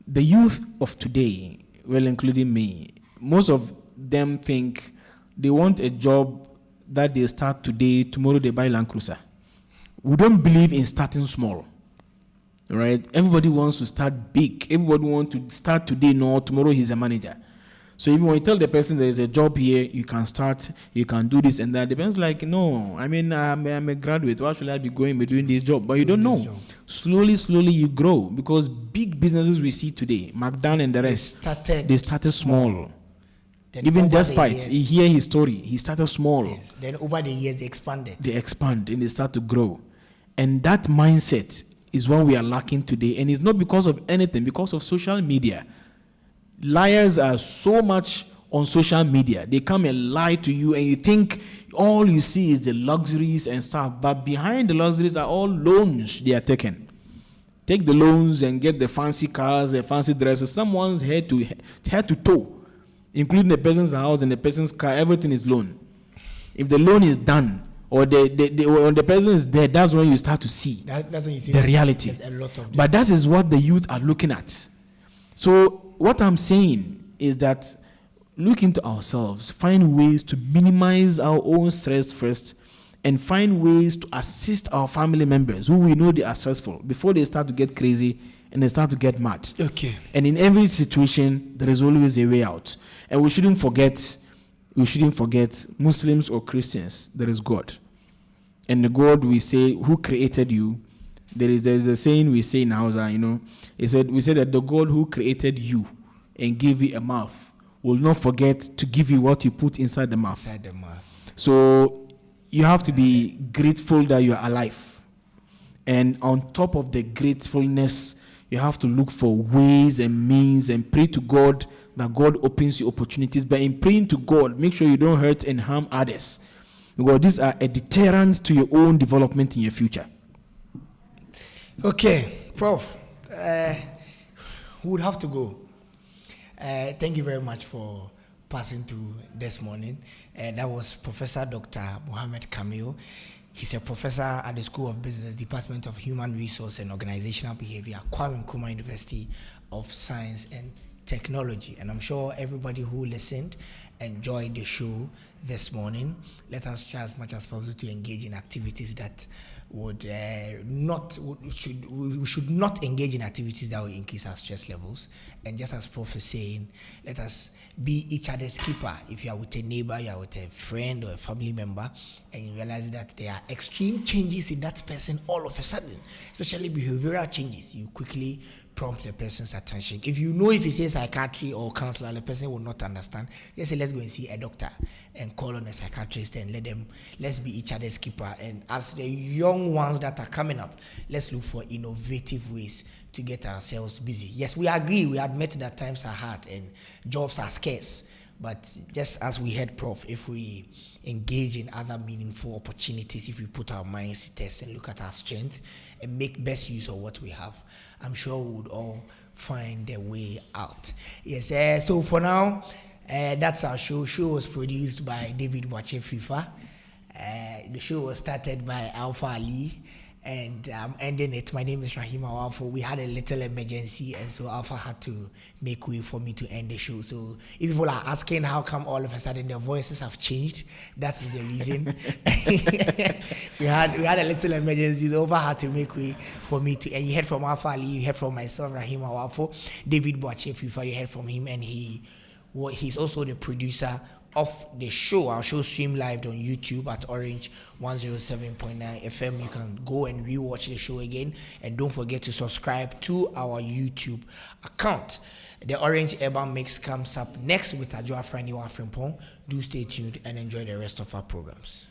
The youth of today, well, including me, most of them think they want a job that they start today, tomorrow they buy Land Cruiser. We don't believe in starting small. Right? Everybody wants to start big. Everybody wants to start today, no, tomorrow he's a manager. So even when you tell the person there is a job here, you can start, you can do this and that. The person's like, no, I mean, I'm a graduate. Why should I be going between this job? But you don't know. Slowly you grow, because big businesses we see today, McDonald's and the rest, they started small. Even despite, you hear his story, he started small. Yes. Then over the years, they expand and they start to grow. And that mindset is what we are lacking today. And it's not because of anything, because of social media. Liars are so much on social media. They come and lie to you, and you think all you see is the luxuries and stuff. But behind the luxuries are all loans they are taking. Take the loans and get the fancy cars, the fancy dresses. Someone's head to toe, including the person's house and the person's car. Everything is loan. If the loan is done, or when the person is dead, that's when you start to see that's when you see the reality. A lot of but that is what the youth are looking at. So what I'm saying is that look into ourselves, find ways to minimize our own stress first, and find ways to assist our family members who we know they are stressful before they start to get crazy and they start to get mad. Okay. And in every situation, there is always a way out. And we shouldn't forget Muslims or Christians, there is God. And the God we say, who created you, there is a saying we say in Hausa, we say that the God who created you and gave you a mouth will not forget to give you what you put inside the mouth. So you have to be grateful that you are alive. And on top of the gratefulness, you have to look for ways and means and pray to God that God opens you opportunities. But in praying to God, make sure you don't hurt and harm others, because these are a deterrent to your own development in your future. Okay, Prof, we would have to go. Thank you very much for passing through this morning. That was Professor Dr. Mohammed Kamil. He's a professor at the School of Business, Department of Human Resource and Organizational Behavior, Kwame Nkrumah University of Science and Technology. And I'm sure everybody who listened enjoyed the show this morning. Let us try as much as possible to engage in activities that we should not engage in activities that will increase our stress levels. And just as Prof is saying, let us be each other's keeper. If you are with a neighbor, you are with a friend or a family member, and you realize that there are extreme changes in that person all of a sudden, especially behavioral changes, you quickly prompt the person's attention. If you say psychiatry or counselor, the person will not understand. Just say, let's go and see a doctor and call on a psychiatrist and let's be each other's keeper. And as the young ones that are coming up, let's look for innovative ways to get ourselves busy. Yes, we agree, we admit that times are hard and jobs are scarce, But just as we had, Prof, if we engage in other meaningful opportunities, if we put our minds to test and look at our strength and make best use of what we have, I'm sure we would all find a way out. Yes, so for now, that's our show. Show was produced by David Wache FIFA. The show was started by Alpha Ali, and I'm ending it. My name is Rahim Awafo. We had a little emergency, and so Alpha had to make way for me to end the show. So if people are asking how come all of a sudden their voices have changed, that is the reason. we had a little emergency. So Alpha had to make way for me to. And you heard from Alpha Ali, you heard from myself, Rahim Awafo. David Boache FIFA, you heard from him, and he's also the producer of the show. Our show stream live on YouTube at Orange 107.9 FM. You can go and rewatch the show again, and don't forget to subscribe to our YouTube account. The Orange Urban Mix comes up next with Adjoa Franiwa Frimpong. Do stay tuned and enjoy the rest of our programs.